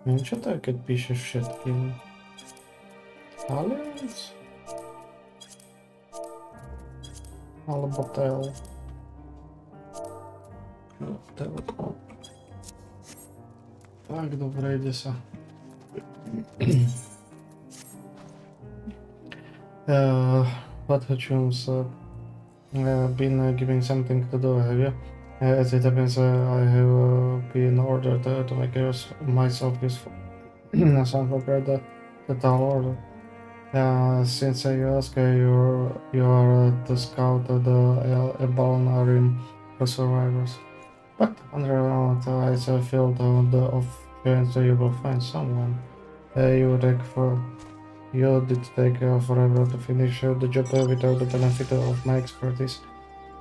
Ну что так пишешь все-таки? Aliens? Алботел. Так, добре, йдеся. What have you been giving something to do, have you? As it happens, I have been ordered to make myself useful. Some forgot the tall order. Since you ask, you are the scout of the Balnarim survivors. But under it's a field of chance you will find someone. You take for you did take forever to finish the job without the benefit of my expertise,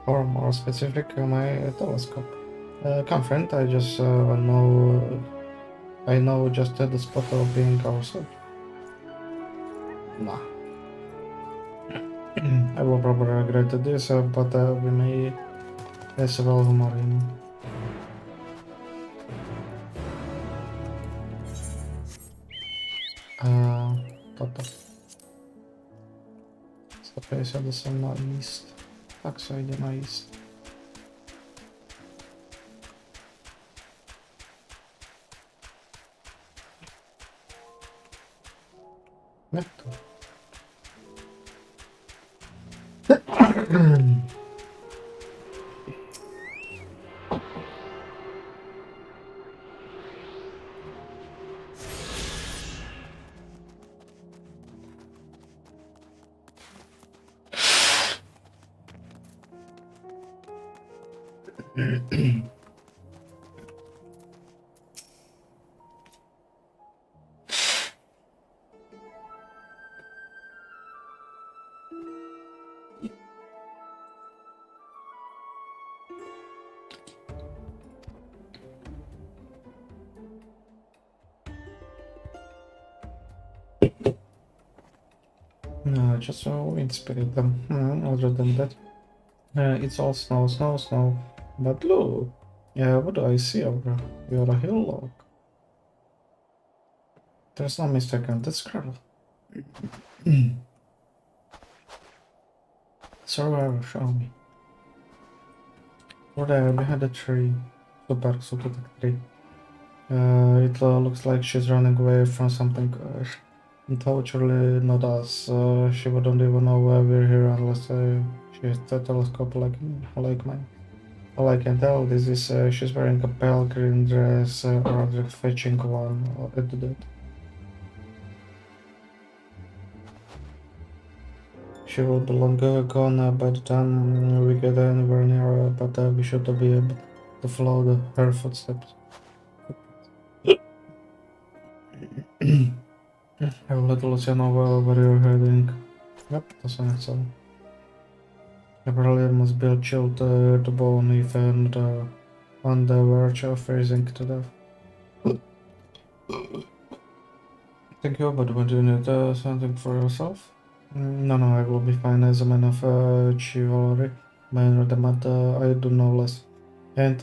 or more specific, my telescope. Come friend, I just I know just the spot of being ourselves. Nah. I will probably regret this, but we may as well humor him. Toto. Zapejdę jsem na east. Tak se jde na east. Ne to. Just so inspired them. Other than that, it's all snow, snow, snow. But look, what do I see over? You're a hillock. There's no mistake on this girl. Survivor, show me. Over there, behind the tree. Super, super tree. It looks like she's running away from something. Totally not us. She wouldn't even know why we're here unless she has a telescope like mine. All I can tell is she's wearing a pale green dress, or rather fetching one at that. She will be long gone by the time we get anywhere near her, but we should be able to follow her footsteps. I will let Luciano know where you're heading. Yep, that's an answer. April must be chilled to the bone if and on the verge of freezing to death. Thank you, but would you need something for yourself? No, I will be fine as a man of chivalry. Minor but I do know less. And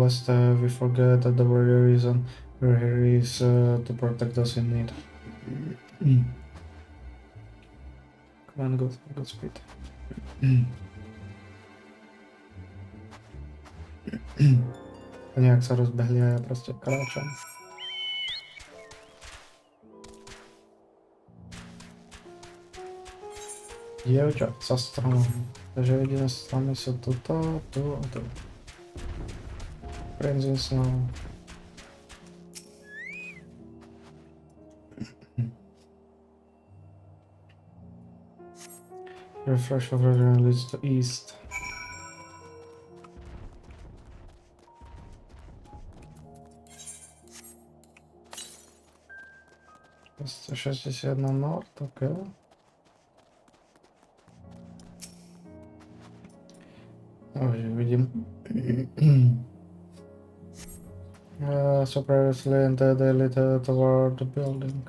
lest we forget that the very reason we're here is to protect those in need. Come on, good speed. To nějak se rozbehli a já prostě kráčám. Děvčat, za stromem. Takže jediné stromy jsou tuto, tu a tu. Crimson Snow. Refresh of region leads to east. Jest 61 nord, okay. Видим. So previously in the daily toward the building.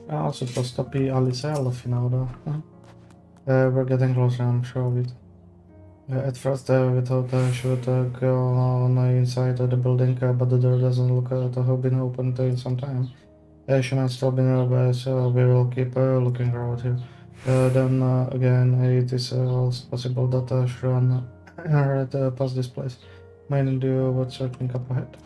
I'm supposed to be Alice Elf now though. We're getting closer, I'm sure of it. At first, we thought I should go on inside the building, but the door doesn't look to have been opened in some time. She might still be nearby, so we will keep looking around here. Then again, it is also possible that Shran had passed this place. Mind you, what's searching up ahead?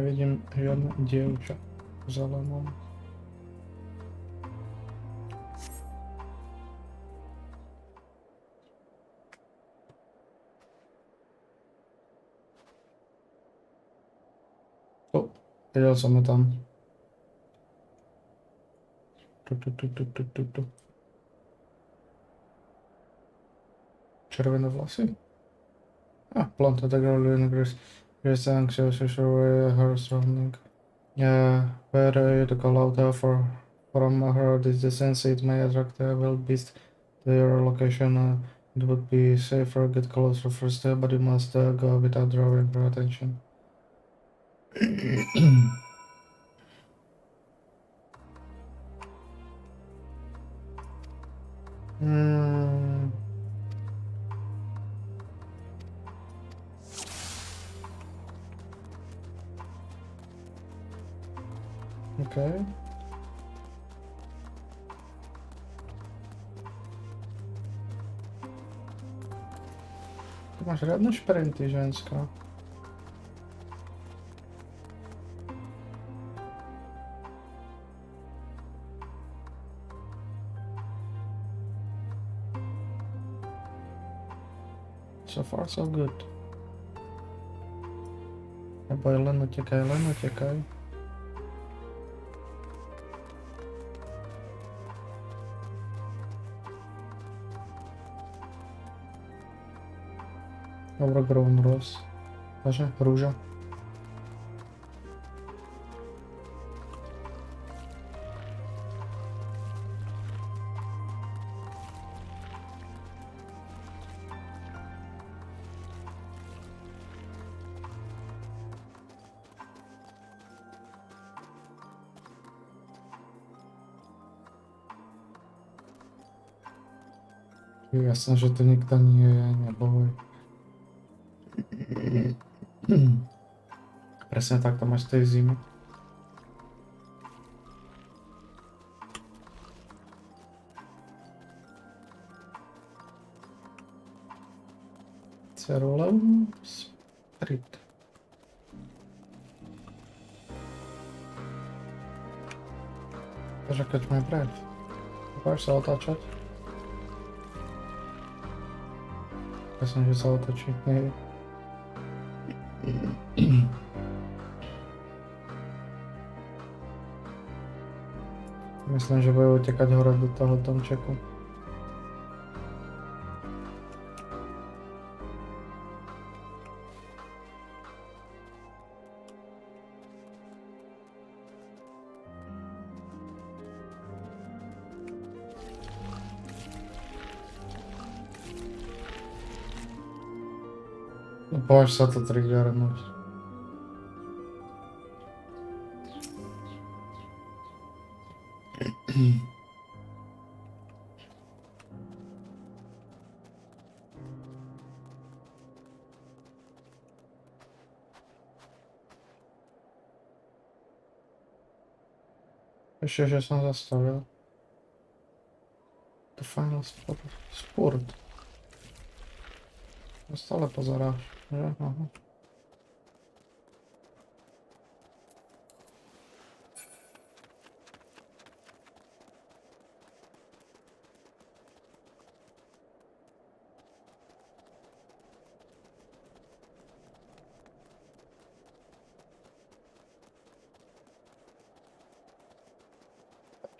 Vidím jedno dievča v zelenom. Videl som ju tam. Tu. Červené vlasy? Blonde, the girl in Greece. Greece anxious, sure her surrounding. Where to call out from her this distance, it may attract a wild beast to your location. It would be safer get closer first, but you must go without drawing her attention. Okay. Ty máš riadne šprinty, ženská. So far so good. Neboj, len utekaj. Overgrown rose. Vážne, rúža. Jasné, že to nikto nie je, neboj. Presne tak to máš z tej zimy. Cerulem Street. Takže keď máme preč. Dokážeš sa otáčať? Myslím, že sa otočí. Myslím, že bude utekať hore do toho domčeku. Bož sa to triggernúť. Ešte, že som zastavil. The final sport. Stále pozeráš, že? Aha.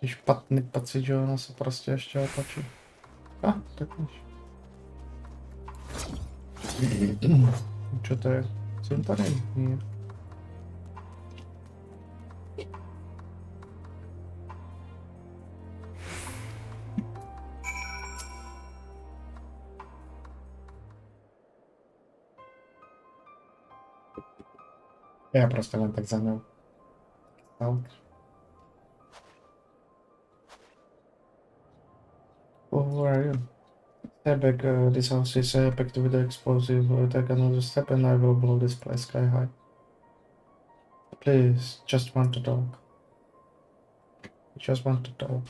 Taký špatný pocit, že ona sa proste ešte otočí. Tak nič. Čo to je? Cintorín? Nie. Ja proste len tak za ňou. Stalker. Oh, who are you? Step back, this house is packed with explosive. Take another step and I will blow this place sky high. Please, just want to talk. Just want to talk.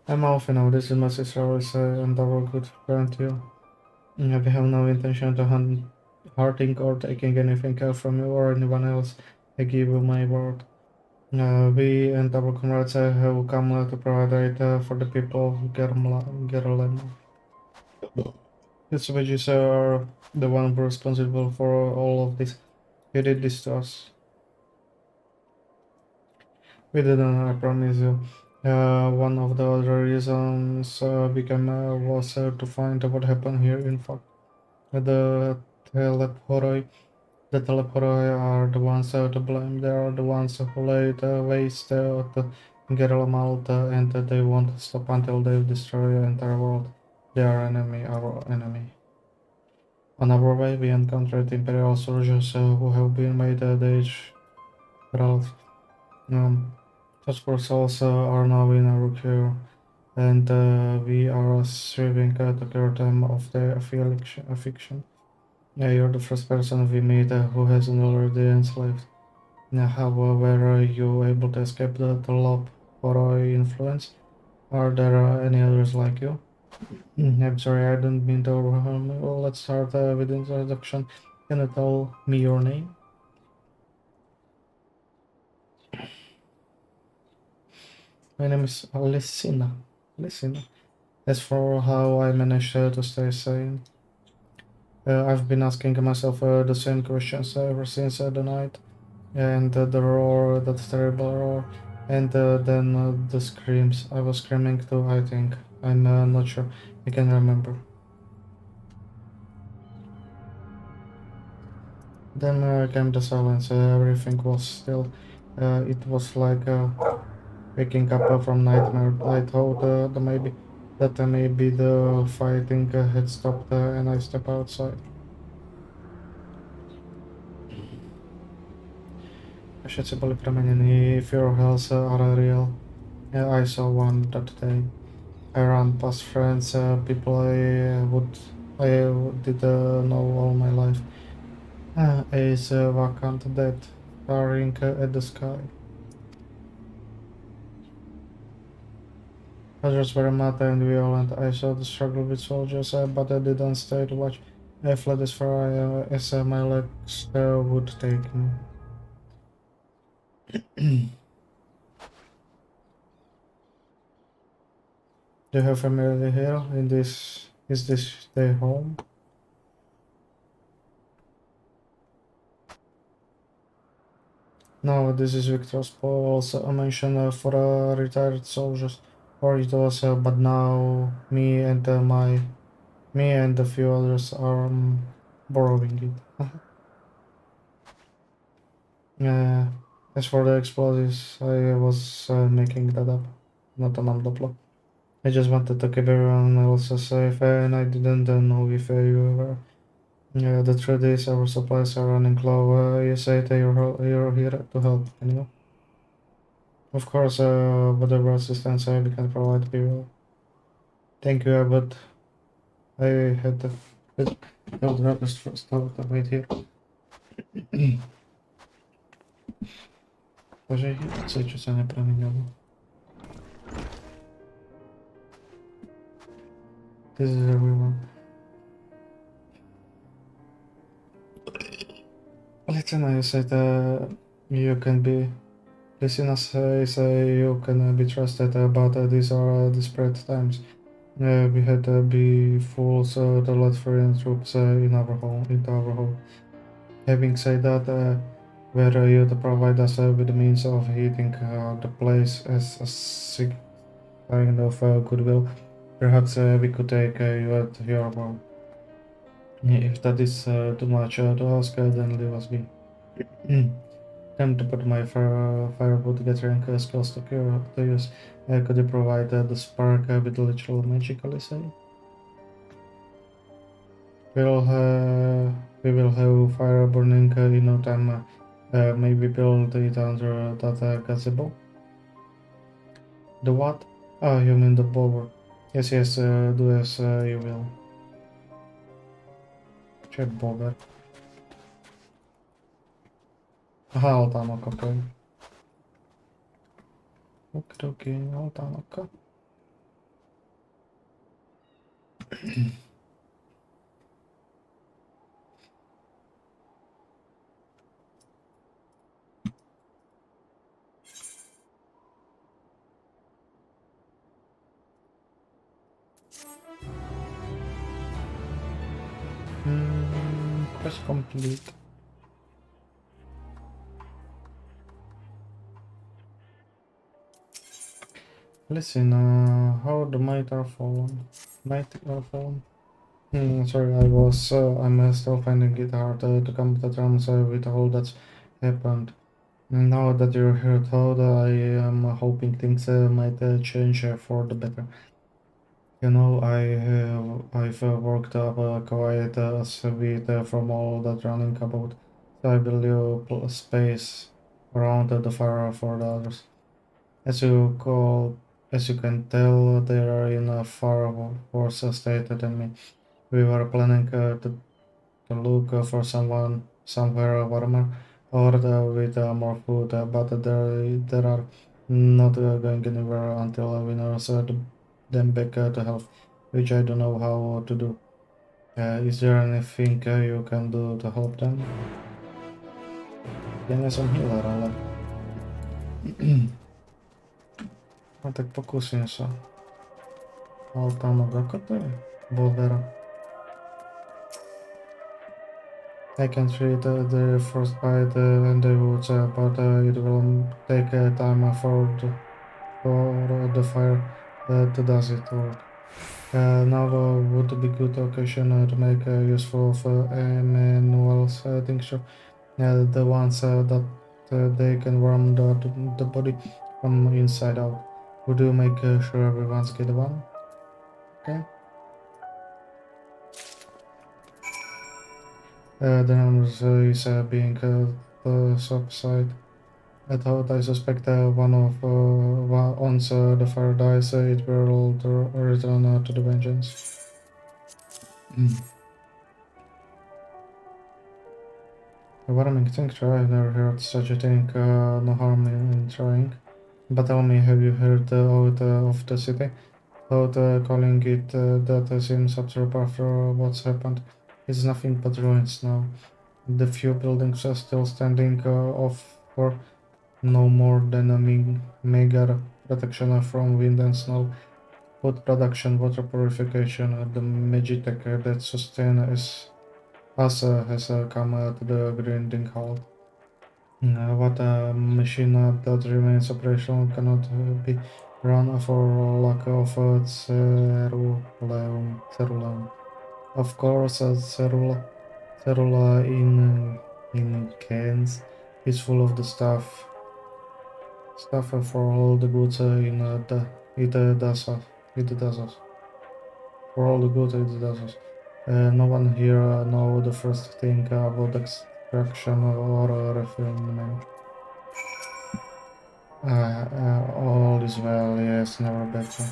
I'm off now, this is my sister Alice and our good friend you. We have no intention to hurting or taking anything from you or anyone else. I give you my word. We and our comrades have come to provide aid for the people of Gerland. These wages are the one responsible for all of this. You did this to us. We didn't, I promise you. One of the other reasons became was to find what happened here. In fact, the teleporoi, the teleporoi are the ones to blame. They are the ones who laid waste to Geralmalt, and they won't stop until they destroy the entire world. They are enemy, our enemy. On our way, we encountered Imperial soldiers who have been made Dage Ralph. Task force also are now in our care, and we are striving to cure them of their affliction. You're the first person we meet who hasn't already enslaved. How were you able to escape the lob or influence? Are there any others like you? I'm sorry, I didn't mean to overwhelm you. Well, let's start with introduction. Can you tell me your name? My name is Alessina. Alessina. As for how I managed to stay sane, I've been asking myself the same questions ever since the night, and the roar, that terrible roar, and then the screams. I was screaming too, I think. I'm not sure. I can remember. Then came the silence. Everything was still. It was like waking up from nightmare. I thought maybe the fighting had stopped, and I stepped outside. Všetci boli premenení. Fear hills are real. Yeah, I saw one that day. I ran past friends, people I did know all my life. Is vacant dead, staring at the sky. Others were mad and violent. I saw the struggle with soldiers, but I didn't stay to watch. I fled as far as my legs would take me. Do you have family here? Is this their home? No, this is Victor's Paul's a mention for retired soldiers, or it was, but now me and a few others are borrowing it. Uh, as for the explosives, I was making that up, not an plot. I just wanted to keep everyone else safe, and I didn't know if you were. The truth is, our supplies are running low. You said you're here to help, anyway. Of course, whatever assistance we can provide, we will. Thank you, but I had to help the others first to wait here. Takže čo sa nepremenilo. This is everyone. Listen, you said you can be. Listeners say you can be trusted, but these are desperate times. We had to be fools to let foreign troops into our home. Having said that, were you to provide us with the means of heating the place as a kind of goodwill, perhaps we could take you at your word. If that is too much to ask, then leave us be. Time to put my firewood gathering skills to use. Could you provide the spark with literal magically say? We'll We will have fire burning in no time. Maybe build it under that gazebo. The what? Oh, you mean the bower. Yes, yes, do as you will. Ce bober. Aha, altának, okej. Oké, altának. Quest complete. Listen, how the might are fallen. Might are fallen. Sorry, I'm still finding it hard to come to terms with all that's happened. Now that you're here, Todd, I am hoping things might change for the better. You know, I've worked up quite a bit from all that running about, so I believe space around the fire for the others. As you call, as you can tell, they are in a far worse state than me. We were planning to look for someone somewhere warmer or with more food, but there are not going anywhere until we nurse them back to health, which I don't know how to do. Is there anything you can do to help them? Ja nie som healer, ale... No tak pokúsim sa. Altánok, ako to je? Bovera. I can treat the frostbite and the wounds, but it will take time for the fire to does it work. Now would be good occasion to make useful of Emmanuel's tincture, the ones that they can warm the body from inside out. Would you make sure everyone's get one? Okay. The numbers is being the subside. I suspect once the fire dies, it will return to the vengeance. A warming tincture, I've never heard such a thing, no harm in trying. But tell me, have you heard out of the city? Out calling it that seems absurd after what's happened. It's nothing but ruins now. The few buildings are still standing off for no more than a meager protection from wind and snow. Food production, water purification, the magitech that sustains us has come to the grinding halt. What a machine that remains operational cannot be run for lack of ceruleum. Of course, cerula in cans is full of the stuff for all the goods in the it does us for all the goods it does us. No one here know the first thing about extraction or refinement. All is well, yes, never better.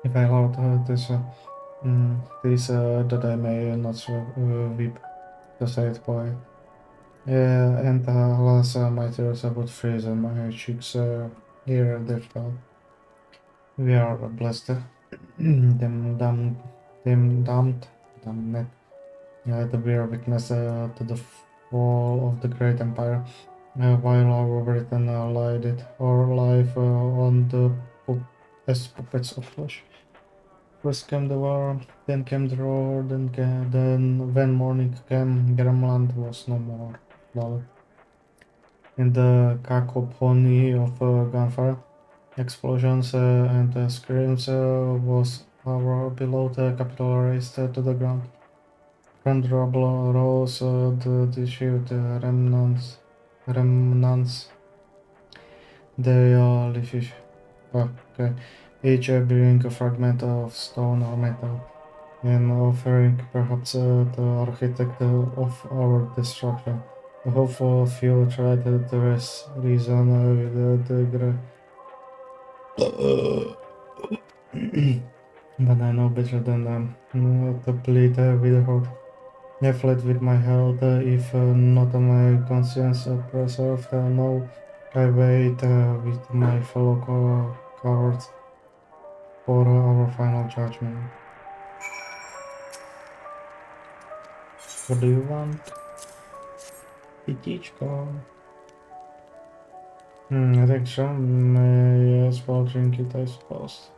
If I allowed this that I may not weep, to say it quiet. And alas, my tears would freeze and my cheeks here they fell. We are blessed. them damned, them damned, damn it. To bear witness to the fall of the great empire, while our Britain lied it our life on the as puppets of flesh. First came the war, then came the roar, then when morning came, Gramland was no more. Lol. In the cacophony of gunfire, explosions and screams was our beloved capital razed to the ground. Front rows the shield remnants. They are leafy. Okay. Each bearing a fragment of stone or metal, and offering perhaps the architect of our destruction. I hope for few tried to reason with but I know better than them. To plead with her. I fled with my health, if not my conscience preserved. No, I wait with my fellow cowards for our final judgment. What do you want? Pitichko. I think so. May as well drink it, I suppose.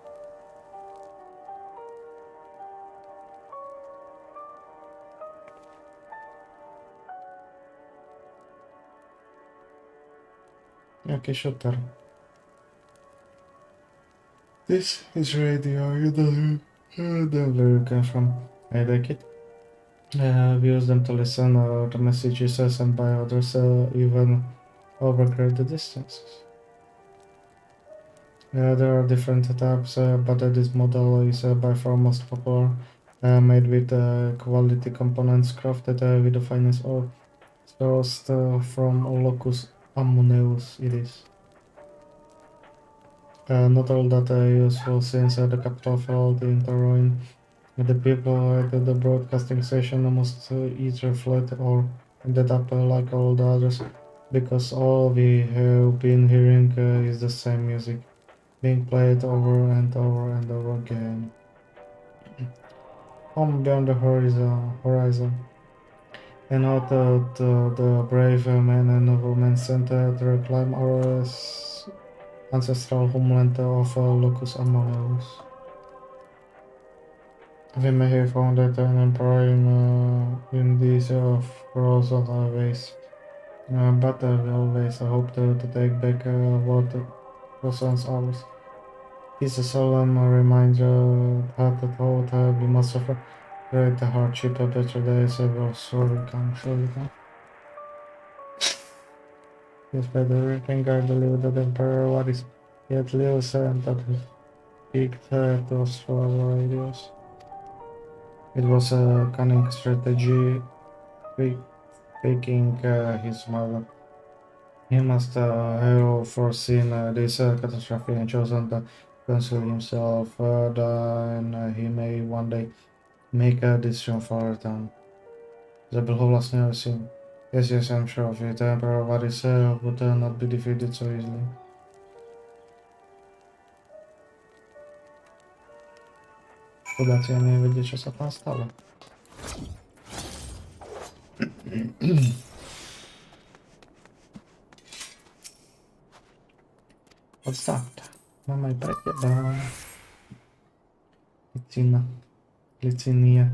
Okay, shooter. This is radio. You don't know where you come from. I like it. We use them to listen to messages sent by others, even over great distances. There are different types, but this model is by far most popular, made with quality components crafted with the finest ore sourced from Locus Amuneus it is. Not all that useful since the capital fell into ruin. The people at the broadcasting station must either fled or ended up like all the others, because all we have been hearing is the same music, being played over and over and over again. Home beyond the horizon. And out the brave men and women sent to reclaim our ancestral homeland of Locus Amoneus. We may have founded an empire in these frozen ways, but we always hope to take back what was once ours. It's a solemn reminder that thought we must suffer great hardship, better days will surely come, surely come. Despite everything, I believe that Emperor what is yet lives and that he peaked to us for our ideas. It was a cunning strategy, faking his mother. He must have foreseen this catastrophe and chosen to conceal himself, then he may one day make a decision for return. Zabel has never seen. Yes, yes, I'm sure of it. Emperor Varys would not be defeated so easily. Kurde, co ja nie wiedzieć, co tam stało. What's that? Mama i prekjeba. Licina. Licinia.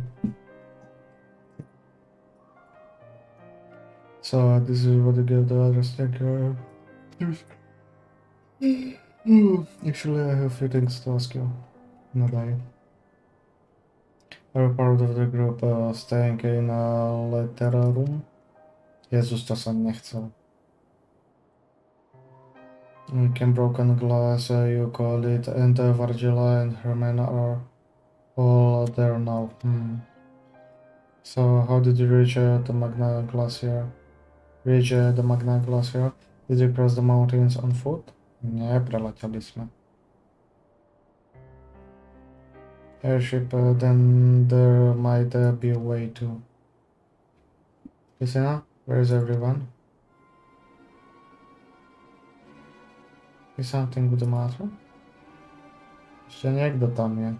So this is what you give the others. Thank you. Actually, I have a few things to ask you. Nadaje. Are you part of the group staying in a letter room? Jezus, to sam nie chcę. Can broken glass, you call it, and Vargila and Hermena are all there now. So how did you reach the Magna Glacier? The Magna Glacier? Did you cross the mountains on foot? Nie, przelecieliśmy. Airship, then there might be a way to. Listen, where is everyone? Is something the matter? Jeszcze nie, kto tam jest.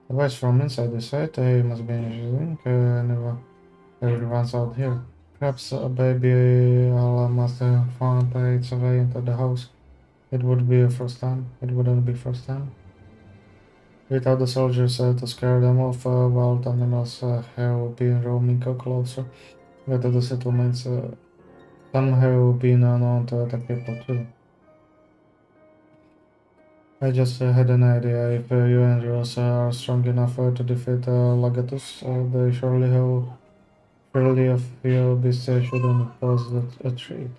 The voice from inside the site, he must be anything, everyone's out here. Perhaps a baby Allah must have found its way into the house. It would be a first time. It wouldn't be first time. Without the soldiers to scare them off, wild animals have been roaming closer to the settlements. Some have been known to attack people too. I just had an idea. If you and yours are strong enough to defeat Lagatus, they surely a few beasts shouldn't pose a threat.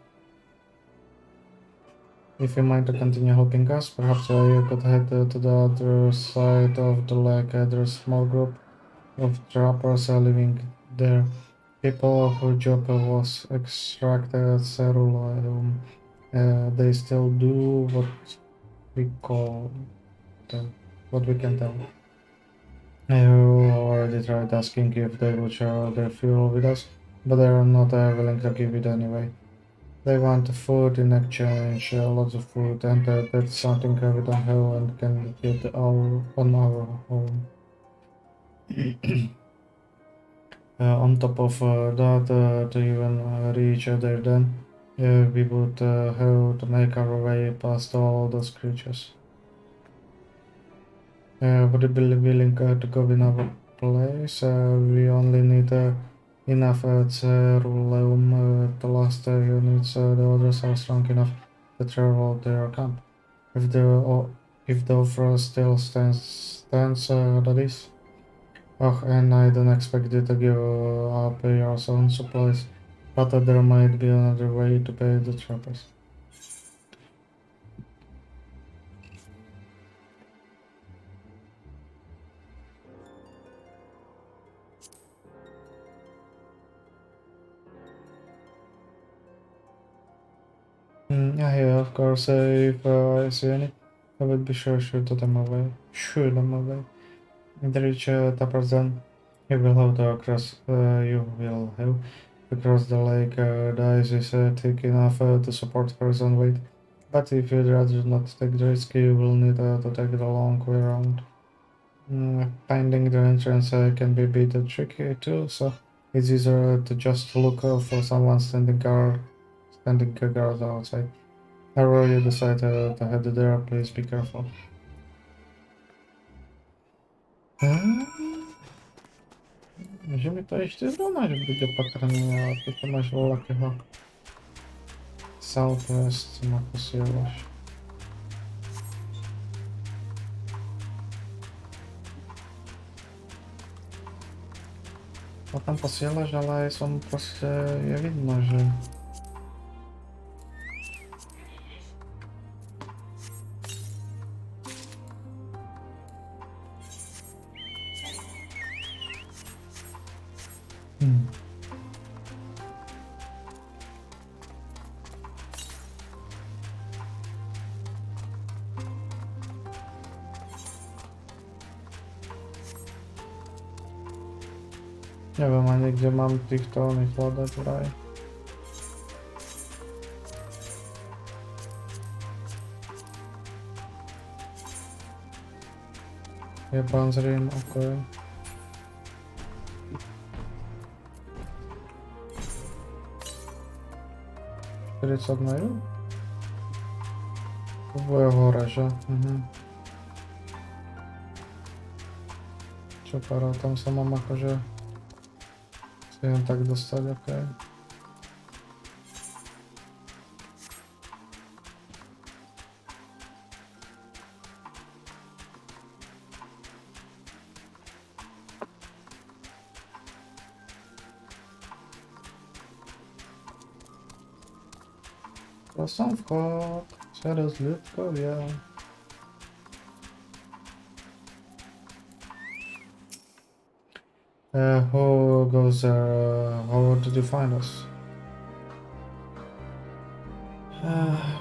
If you mind to continue helping us, perhaps you could head to the other side of the lake. There's a small group of trappers living there. People whose job was extract ceruleum. They still do we call them, what we can tell. You already tried asking if they would share their fuel with us, but they are not willing to give it anyway. They want food in exchange, lots of food, and that's something we don't have and can get on our own. On top of that, to even reach there, then we would have to make our way past all those creatures. Would you be willing to go in our place? We only need enough ceruleum to last units. The others are strong enough to travel their camp. If if the offer still stands, that is. Oh, and I don't expect you to give up your own supplies, but there might be another way to pay the trappers. Yeah, of course, if I see any, I would be sure shoot them away. Shoot them away. And reach Taparzan, you will have to cross the lake. The ice is thick enough to support person weight. But if you'd rather not take the risk, you will need to take the long way around. Finding the entrance can be a bit tricky too, so it's easier to just look for someone standing guard outside. However you decide to head there, please be careful. Že mi to ešte znamená, že bude opatrný, ale ty to máš voľakého Southwest ma posielaš. To tam posielaš, ale aj som proste, je vidno, že neviem ani kde mám týchto oných hľadať vraj. Je panzrín, okej. Okay. 40 na ju? To bude hore, že? Čo para, tam sa mám akože si jen tak dostať, okej. To som vchod, čerez ľudkovia. Who goes there? How did you find us?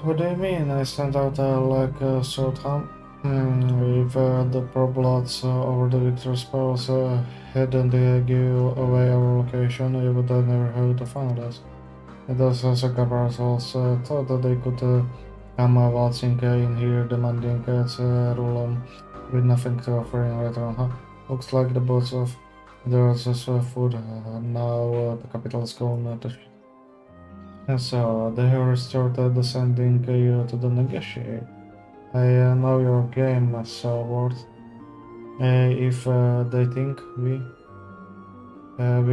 What do you mean? I sent out like a short hunt. If the Problots over the Victor's Palace hadn't give away our location, you would have never have to find us. Those Sakabaras also thought that they could come waltzing in here demanding Rulum with nothing to offer in return, huh? Looks like the boats of there's also food now the capital is going to shit. And so they have restored sending you to the negotiate. I know your game, Sword. If they think we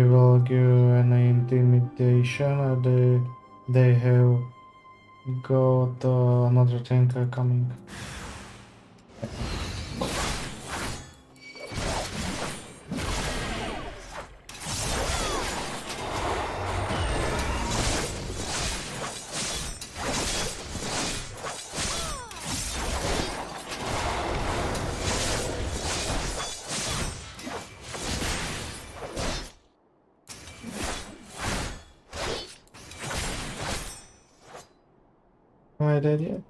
will give an intimidation, they have got another thing coming. Am I dead yet?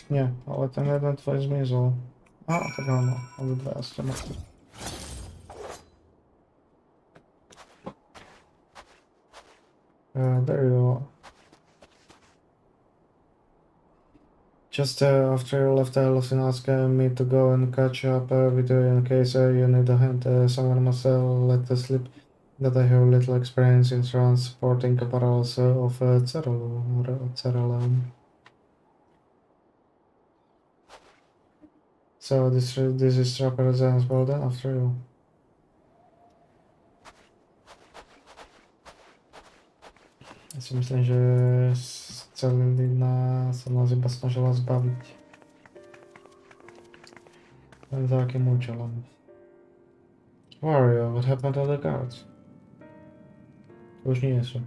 Nie, ale ten jeden twój zmierzał. A, tak no, obydwa jeszcze mocno. There you are. Just after you left, Allison asked me to go and catch up with you in case you need a hand. Someone must let us slip that I have little experience in transporting barrels of Cerulum. So this is represents well done after you. Ja si myslím, že Celina sa nás iba snažila zbaviť. Len za akým účelom. Wario, what happened to the guards? Už nie sú.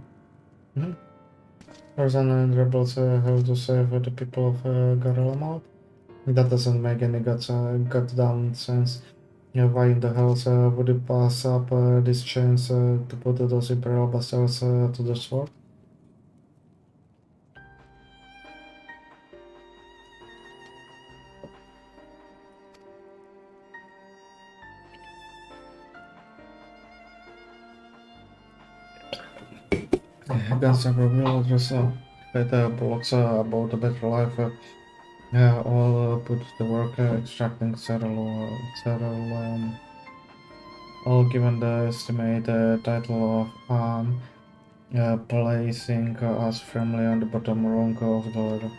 Tarzan and rebels have to save the people of Garlemald. That doesn't make any goddamn sense. Why in the hell would you pass up this chance to put those Imperial bastards to the sword? Against several villagers, better blocks about a better life. All put the work extracting several, all given the estimated title of placing us firmly on the bottom rung of the ladder.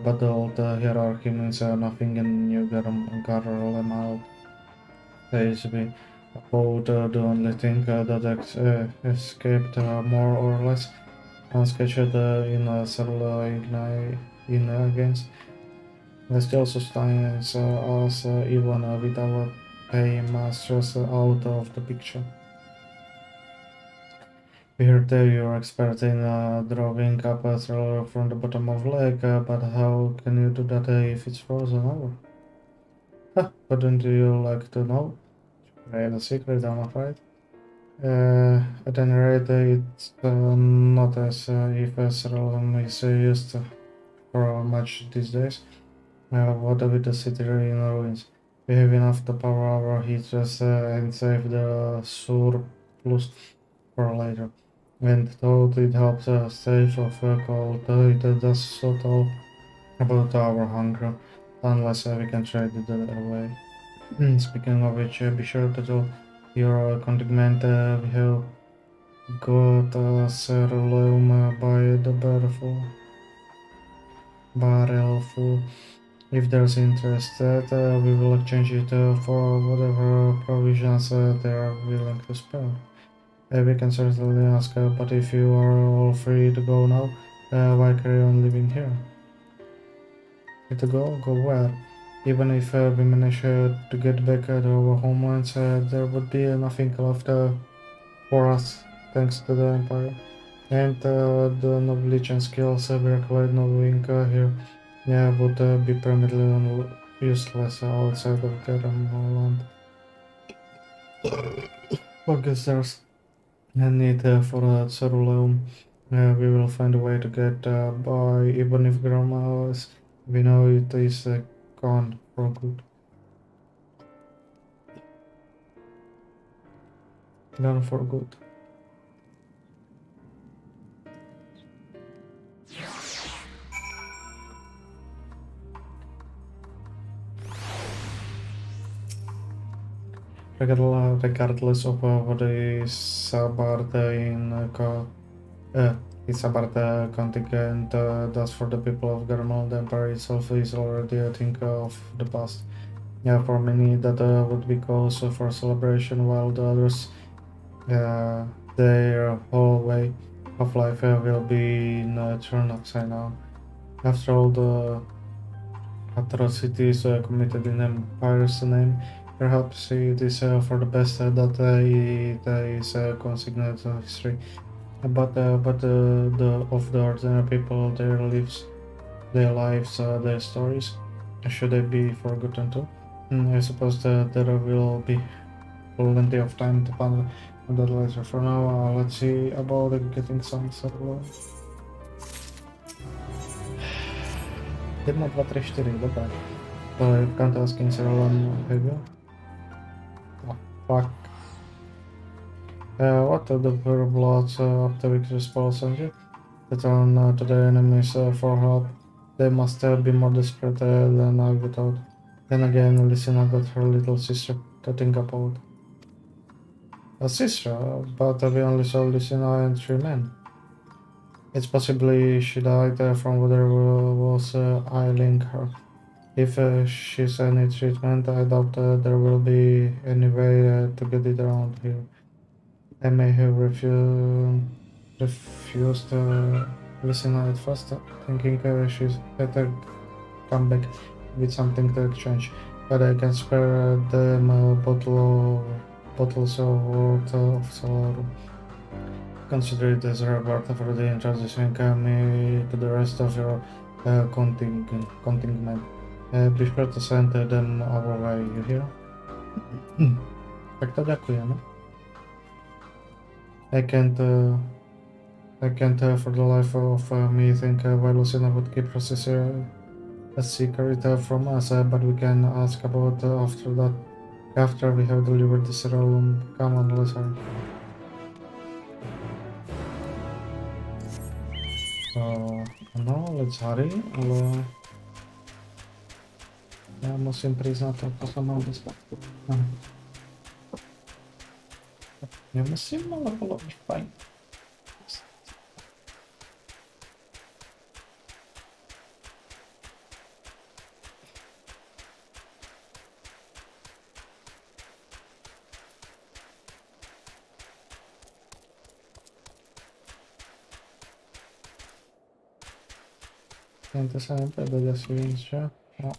But the old hierarchy means nothing in New Garlemald. Says we about the only thing that escaped more or less unscathed in several in against. Still sustains us even with our paymasters out of the picture. We heard you're expert in drawing up a thriller from the bottom of lake, but how can you do that if it's frozen over? Wouldn't you like to know? It's a secret, I'm afraid. At any rate, it's not as if a thriller is used for much these days. What with the city in ruins? We have enough to power our heaters and save the surplus for later. And though it helps us save of cold, it does so little about our hunger, unless we can trade it away. Speaking of which, be sure to tell your contingent we have got a ceruleum by the barrelful. If there's interest, we will exchange it for whatever provisions they are willing to spare. We can certainly ask, but if you are all free to go now, why carry on living here? Free to go? Go where? Even if we manage to get back to our homelands, there would be nothing left for us, thanks to the Empire. And the knowledge and skills we acquired knowing here would be permanently useless outside of Garlemald. I guess there's a need for a ceruleum. We will find a way to get by, even if Grandma is, we know it is gone for good. Gone for good. Regardless of what is about it's about the contingent does for the people of Garlemald. The Empire itself is already a thing of the past. Yeah, for many that would be cause for celebration, while the others, their whole way of life will be turned upside down. After all, the atrocities committed in Empire's name. Perhaps it is for the best that it is consigned to history. But of the ordinary people, their lives, their stories, should they be forgotten too? I suppose that there will be plenty of time to ponder on that later. For now, let's see about getting some settled. 1, 2, 3, 4, dobré. To je kantářským seriálem Hegel. Oh, fuck. What the pure bloods after victory's Paul they turn to the enemies for help. They must be more desperate than I without. Then again, Lysina got her little sister to think about. A sister, but we only saw Lysina and 3 men. It's possibly she died from whatever was ailing her. If she's any treatment, I doubt there will be any way to get it around here. I may have refused listen at first, thinking she's better come back with something to exchange. But I can spare them bottles of water of Solarum. Consider it as a reward for the introducing me to the rest of your contingent. Be sure to send them our way, you hear? Tak to ďakujeme. I can't for the life of me think why Lucina would keep a secret from us, but we can ask about after we have delivered this realm. Come on, let's hurry. No, let's hurry, ale ja musím priznať to som mal dostať. Nemusím, ale bolo by fajn. To sa nepredať asi víc, že? No.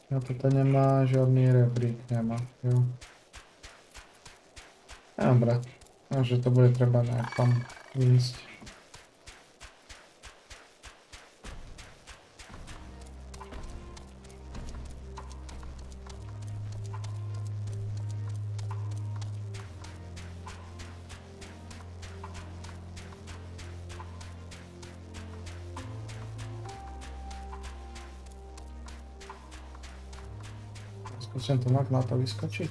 No toto nemá žiadny rebrík, nemá, jo. Dobre, takže to bude treba nejak tam výjsť. Skúsim to na to vyskočiť.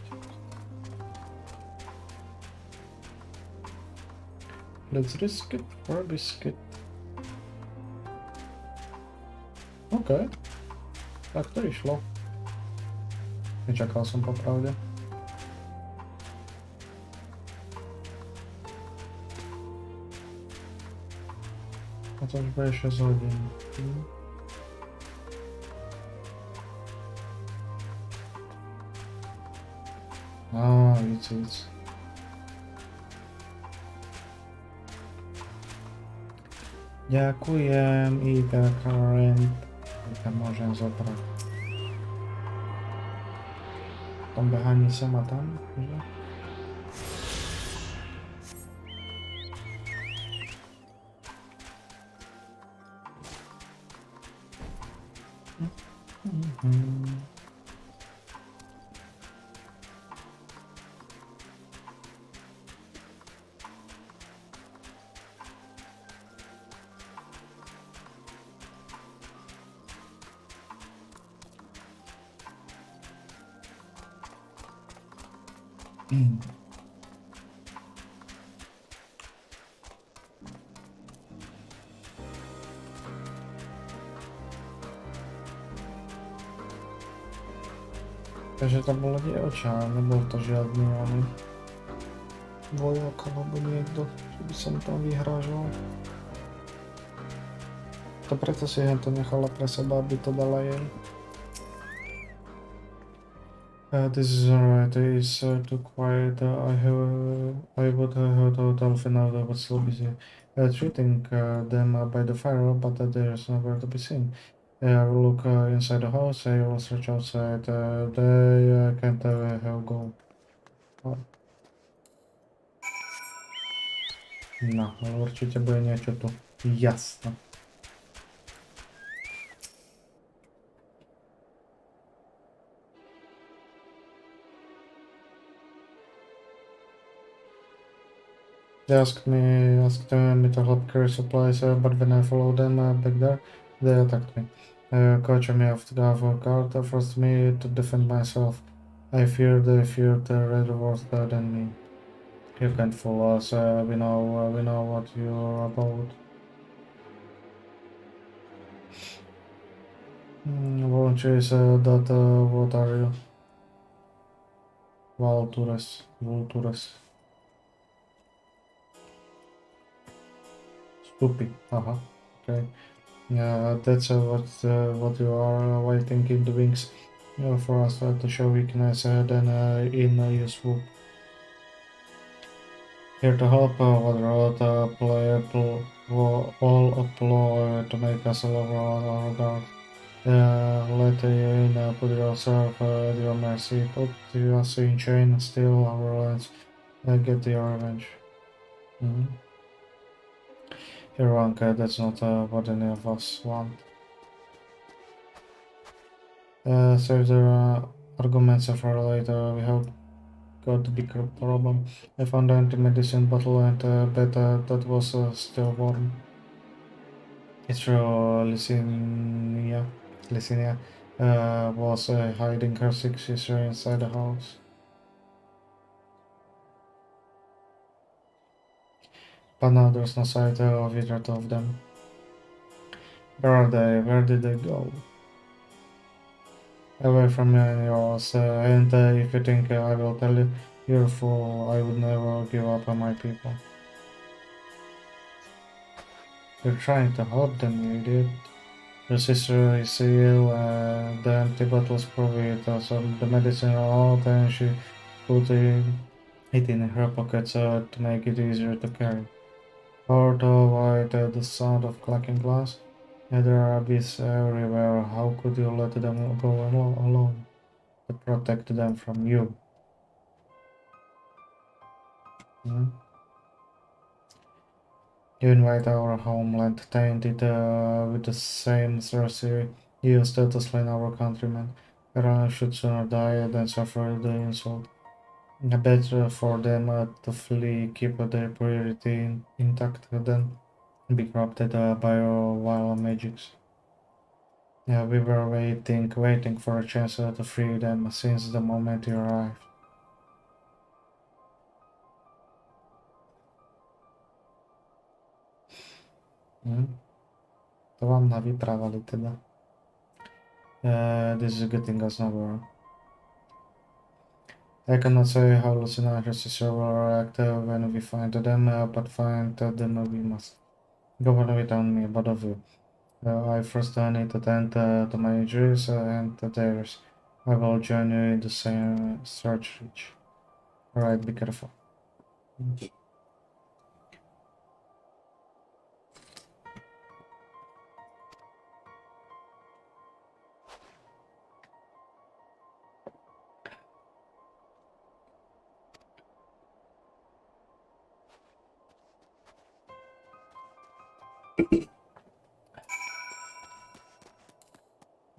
Let's risk it for a biscuit. OK. Tak to išlo. Nečakal som popravde. A to už bude 6 hodín. Víc. Ďakujem, Ida Current. To môžem zobrať. V tom behaní sem a tam, že? Takže to bolo dievča, nebol to žiadny vojak alebo niekto, že by som tam vyhrážal. To preto si to nechala pre seba, aby to dala jej. This is alright, it is too quiet. I would dolphin out would still be treating them by the fire, but there's nowhere to be seen. I will look inside the house, I will search outside. They can't have gone. No, ale určite bude niečo tu. Jasno. They asked me to help carry supplies, but when I followed them back there, they attacked me. Caught me off guard, forced me to defend myself. I feared they feared rather worse than me. You can't fool us. We know what you're about. Volunteers, what are you? Vultures. Stupid. Haha. Okay. Yeah, that's what you are waiting in the wings for us to show weakness, then in you swoop. Here to help, what road all apply to make us lower on our guard. Let you in, put yourself at your mercy, put us in chain, steal our lands, get your revenge. Mm-hmm. You're wrong, that's not what any of us want. Save the arguments for later. We have got a bigger problem. I found an anti-medicine bottle and bet that was still warm. It's true, Licinia was hiding her sick sister inside the house. But now there's no sight of either of them. Where are they? Where did they go? Away from me and yours, and if you think I will tell you, you're a fool. I would never give up on my people. You're trying to help them, you idiot. Your sister is ill, the empty bottles prove it. So the medicine out and she put it in her pockets to make it easier to carry. Or to avoid the sound of clacking glass. There are bees everywhere. How could you let them go alone to protect them from you? Hmm? You invite our homeland, tainted with the same sorcery used to slay our countrymen. Iran should sooner die than suffer the insult. Better for them to flee, keep their purity intact than be corrupted by your vile magics. Yeah, we were waiting for a chance to free them since the moment you arrived. Hm? To vám navyprávali teda. This is getting us nowhere. I cannot say how Lucina and her sister will react when we find them, but find them we must. Go on without me, both of you. I first need to tend to my injuries and theirs. I will join you in the same search reach. Alright, be careful.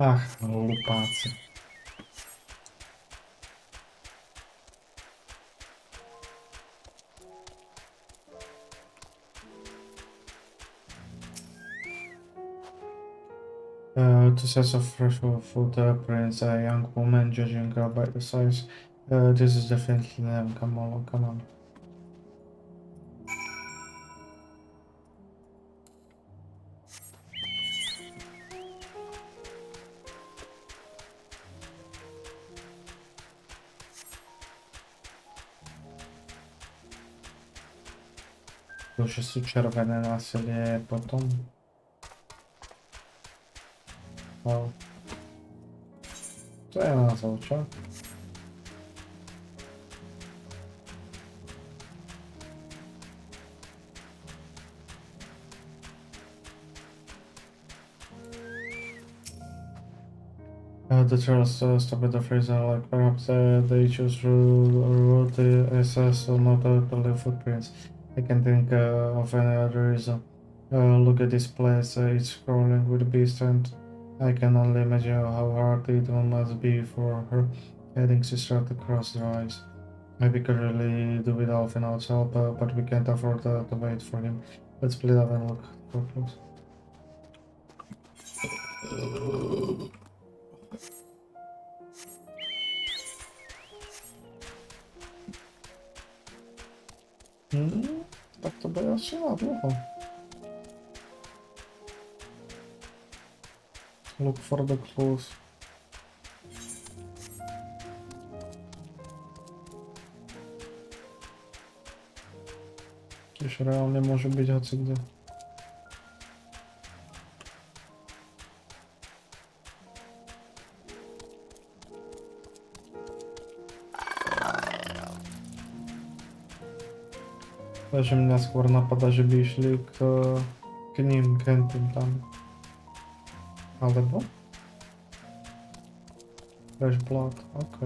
Ach, hlupáci. Two sets of fresh footprints, a young woman judging by the size. This is definitely them. Come on, come on. Už sú červené násilie potom. Wow. To je názov, čo? The Charles stop at the freezer, like perhaps they choose route the SS or not to leave footprints. I can't think of any other reason. Look at this place, it's crawling with beasts, and I can only imagine how hard it must be for her heading sister to cross their eyes. Maybe we could really do without Final's help, but we can't afford to wait for him. Let's split up and look for clues. Tak to by asi na dlouho. Look for the clues. Już realnie może być hocygdy. Takže mě skôr napadá, že by išli k ním, k tým tam. Alebo? Fresh blood, ok.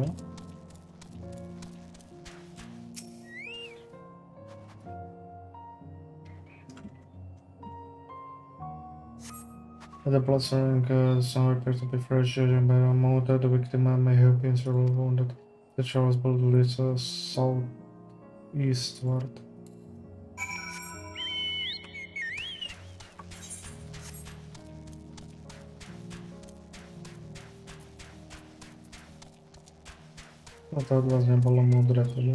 The blood smearing some appears to be fresh, judging by the amount that the victim may have been severely wounded. The Charles blood leads southeastward. A to od vás nebolo múdre, takže.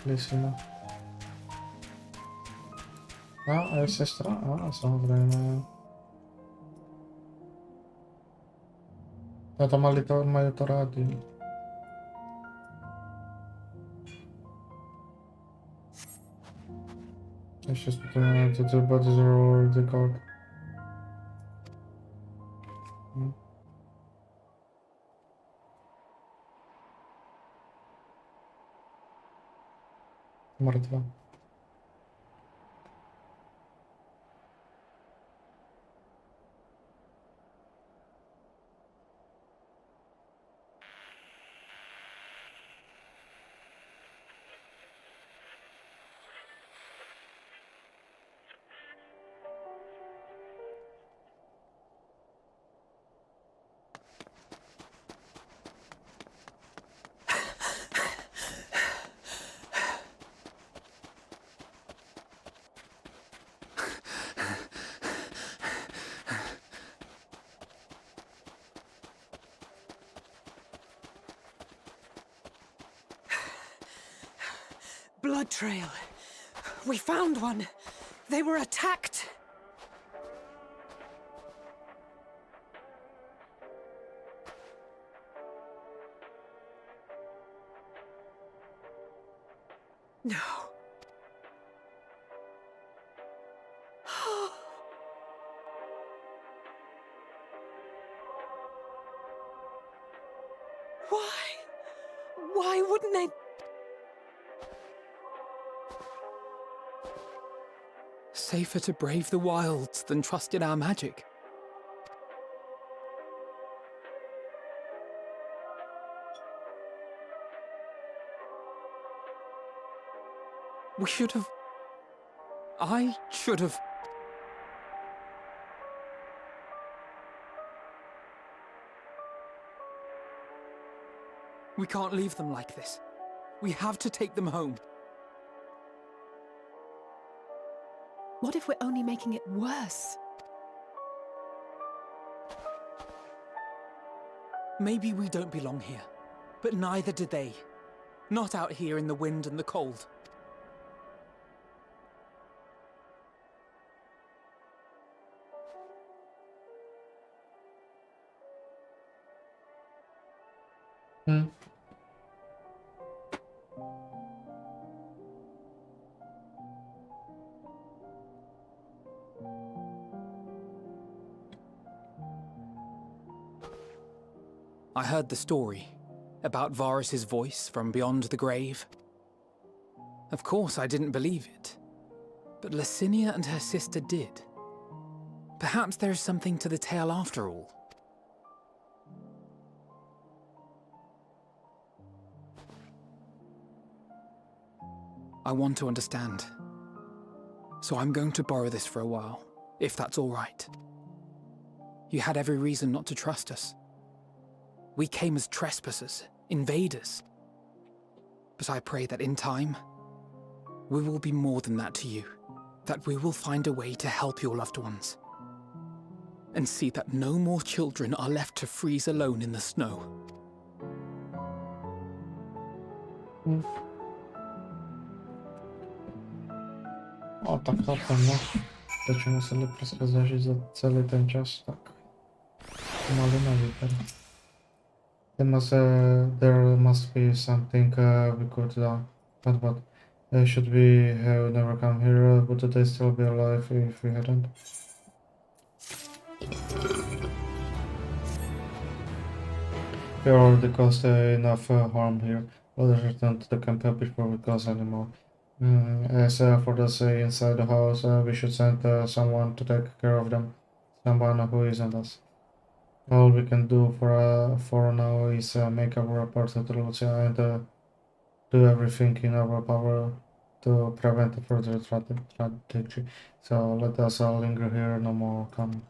Lisina. A je sestra? A samozrejme. A to majú to rádi. Ešte spýtame, to two bodies are already caught. Mŕtva. Blood trail. We found one. They were attacked. No. Why? Why wouldn't they? Safer to brave the wilds than trust in our magic. We should have... I should have... We can't leave them like this. We have to take them home. What if we're only making it worse? Maybe we don't belong here, but neither do they. Not out here in the wind and the cold. I heard the story about Varus's voice from beyond the grave. Of course I didn't believe it, but Licinia and her sister did. Perhaps there is something to the tale after all. I want to understand. So I'm going to borrow this for a while, if that's all right. You had every reason not to trust us. We came as trespassers, invaders. But I pray that in time, we will be more than that to you. That we will find a way to help your loved ones. And see that no more children are left to freeze alone in the snow. O, tak na pewno. Będziemy sobie rozkazać za cały ten czas, tak. Mały teraz. There must be something we could do. But what? Should we have never come here? Would they still be alive if we hadn't? We already caused enough harm here. Let us return to the camp before we cause any more. As for those inside the house, we should send someone to take care of them. Someone who isn't us. All we can do for now is make our report to Lucia and do everything in our power to prevent further tragedy. So let us all linger here, no more come.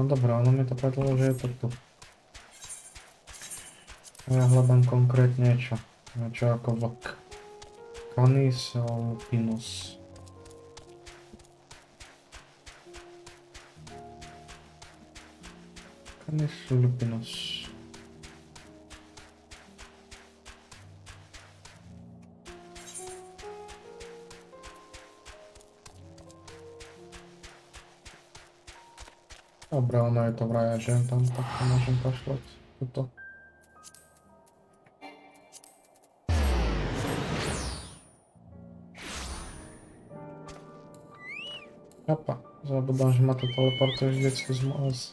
Dobra, ono mnie to predložuje to tu. Ja hľadám konkrétne čo? Čo ako vlk. Canis alpinus. Canis alpinus. Dobra, ono je to vraj, že tam tak to môžem pošlať. Tuto. Opa, zabudám, že ma to teleportuje vždycky s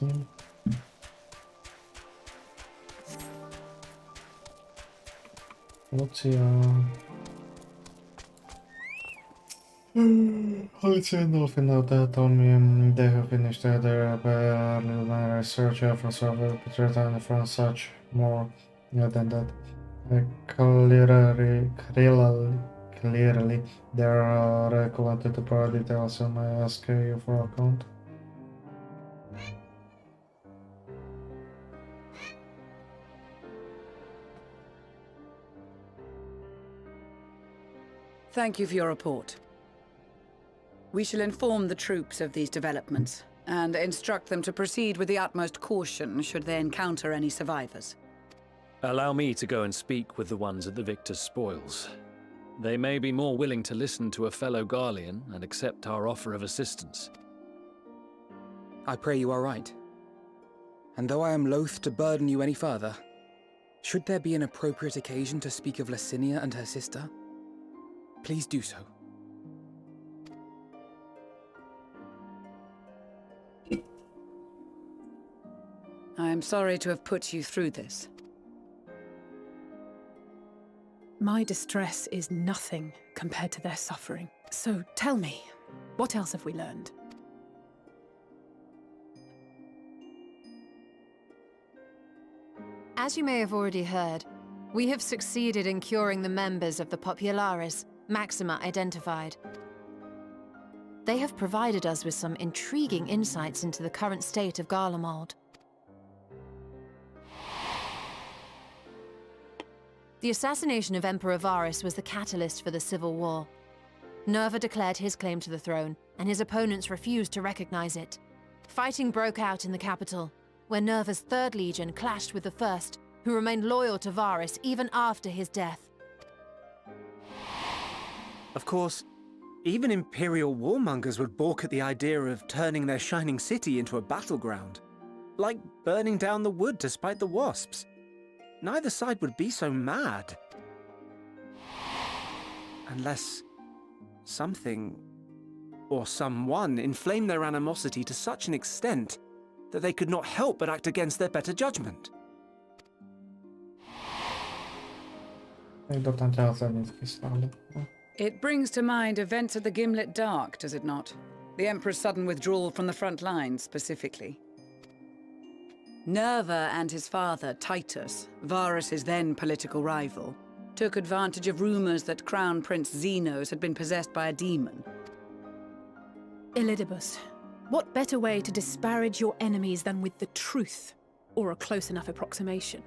ním. Lucia. Lucia and Dolphin told me they have finished their preliminary research for survey, but return from such more than that. Clearly, they are recollected to provide details, so may I ask you for account? Thank you for your report. We shall inform the troops of these developments and instruct them to proceed with the utmost caution should they encounter any survivors. Allow me to go and speak with the ones at the victor's spoils. They may be more willing to listen to a fellow Garlean and accept our offer of assistance. I pray you are right. And though I am loath to burden you any further, should there be an appropriate occasion to speak of Licinia and her sister, please do so. I am sorry to have put you through this. My distress is nothing compared to their suffering. So tell me, what else have we learned? As you may have already heard, we have succeeded in curing the members of the Popularis, Maxima identified. They have provided us with some intriguing insights into the current state of Garlemald. The assassination of Emperor Varus was the catalyst for the civil war. Nerva declared his claim to the throne, and his opponents refused to recognize it. Fighting broke out in the capital, where Nerva's 3rd Legion clashed with the 1st, who remained loyal to Varus even after his death. Of course, even Imperial warmongers would balk at the idea of turning their shining city into a battleground. Like burning down the wood to spite the wasps. Neither side would be so mad. Unless something or someone inflamed their animosity to such an extent that they could not help but act against their better judgment. Kto tam telefonicky stále. No. It brings to mind events at the Gimlet Dark, does it not? The Emperor's sudden withdrawal from the front lines, specifically. Nerva and his father, Titus, Varus's then political rival, took advantage of rumors that Crown Prince Xenos had been possessed by a demon. Elidibus, what better way to disparage your enemies than with the truth, or a close enough approximation?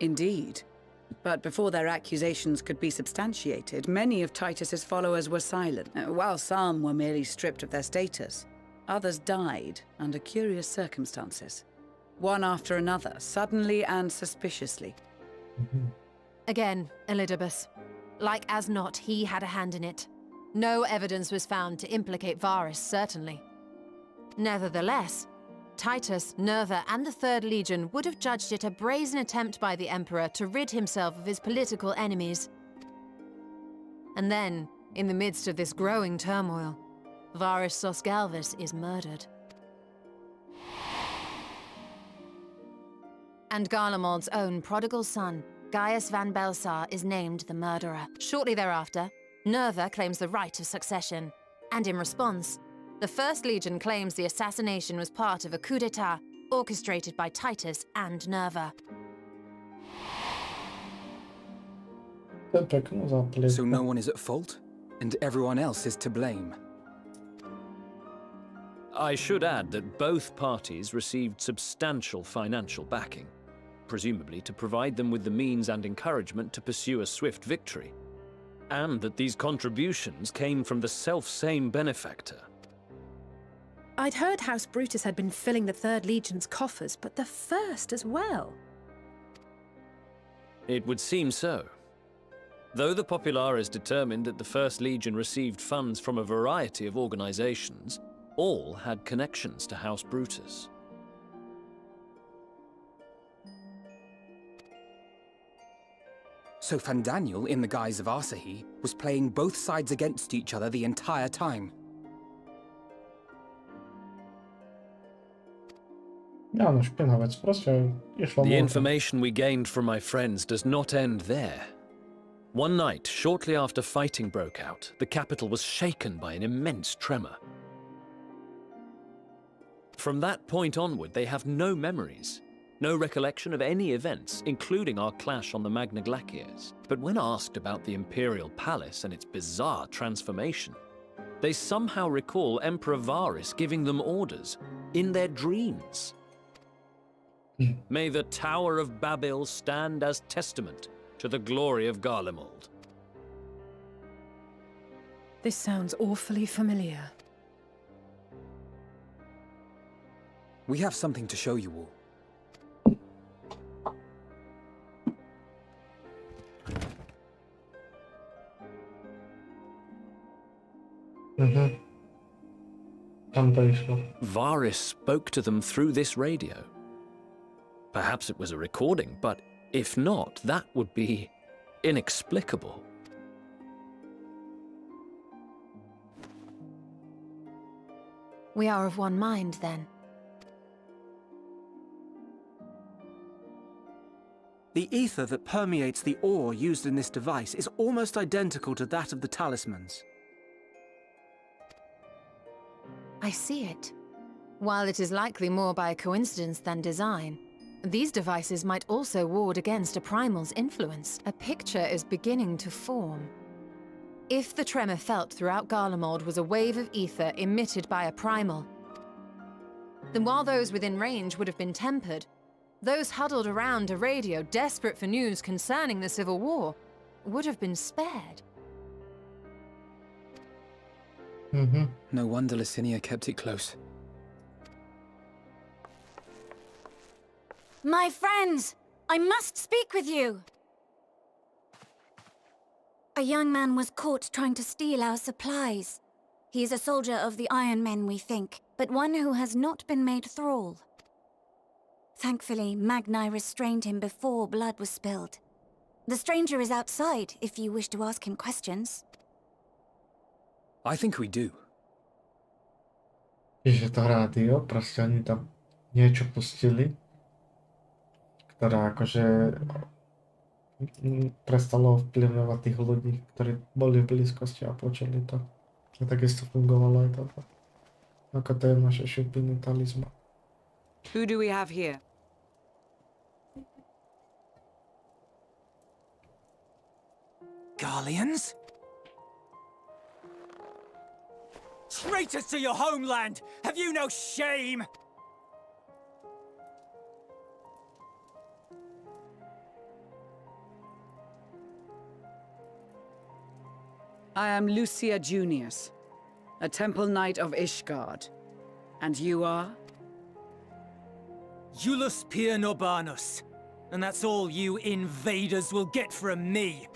Indeed. But before their accusations could be substantiated, many of Titus's followers were silent. While some were merely stripped of their status, others died under curious circumstances. One after another, suddenly and suspiciously. Again, Elidibus. Like as not, he had a hand in it. No evidence was found to implicate Varus, certainly. Nevertheless, Titus, Nerva, and the Third Legion would have judged it a brazen attempt by the Emperor to rid himself of his political enemies. And then, in the midst of this growing turmoil, Varus Sosgalvis is murdered. And Garlemald's own prodigal son, Gaius van Belsar, is named the murderer. Shortly thereafter, Nerva claims the right of succession, and in response, the First Legion claims the assassination was part of a coup d'etat orchestrated by Titus and Nerva. So no one is at fault, and everyone else is to blame. I should add that both parties received substantial financial backing, presumably to provide them with the means and encouragement to pursue a swift victory, and that these contributions came from the self-same benefactor. I'd heard House Brutus had been filling the Third Legion's coffers, but the First as well. It would seem so. Though the Populares determined that the First Legion received funds from a variety of organizations, all had connections to House Brutus. So Fandaniel, in the guise of Asahi, was playing both sides against each other the entire time. Ja, no szpienowiec, proste, išlo The mu to. information we gained from my friends does not end there. One night, shortly after fighting broke out, the capital was shaken by an immense tremor. From that point onward, they have no memories, no recollection of any events, including our clash on the Magna Glaciers. But when asked about the Imperial Palace and its bizarre transformation, they somehow recall Emperor Varus giving them orders in their dreams. May the Tower of Babel stand as testament to the glory of Garlemald. This sounds awfully familiar. We have something to show you all. Tam to išlo. Varus spoke to them through this radio. Perhaps it was a recording, but if not, that would be inexplicable. We are of one mind, then. The ether that permeates the ore used in this device is almost identical to that of the talismans. I see it. While it is likely more by coincidence than design, these devices might also ward against a primal's influence. A picture is beginning to form. If the tremor felt throughout Garlemald was a wave of ether emitted by a primal, then while those within range would have been tempered, those huddled around a radio desperate for news concerning the Civil War would have been spared. No wonder Licinia kept it close. My friends, I must speak with you. A young man was caught trying to steal our supplies. He is a soldier of the Iron Men, we think, but one who has not been made thrall. Thankfully, Magni restrained him before blood was spilled. The stranger is outside, if you wish to ask him questions. I think we do. Že to rádio, proste oni tam niečo pustili, ktoré akože prestalo vplyvovať tých ľudí, ktorí boli v blízkosti a počuli to. A takisto fungovalo aj toto. Ako to je naše šupiny talizma. Who do we have here? Garleans? Traitors to your homeland! Have you no shame? I am Lucia Junius, a temple knight of Ishgard. And you are? Iulus Pier Norbanus. And that's all you invaders will get from me.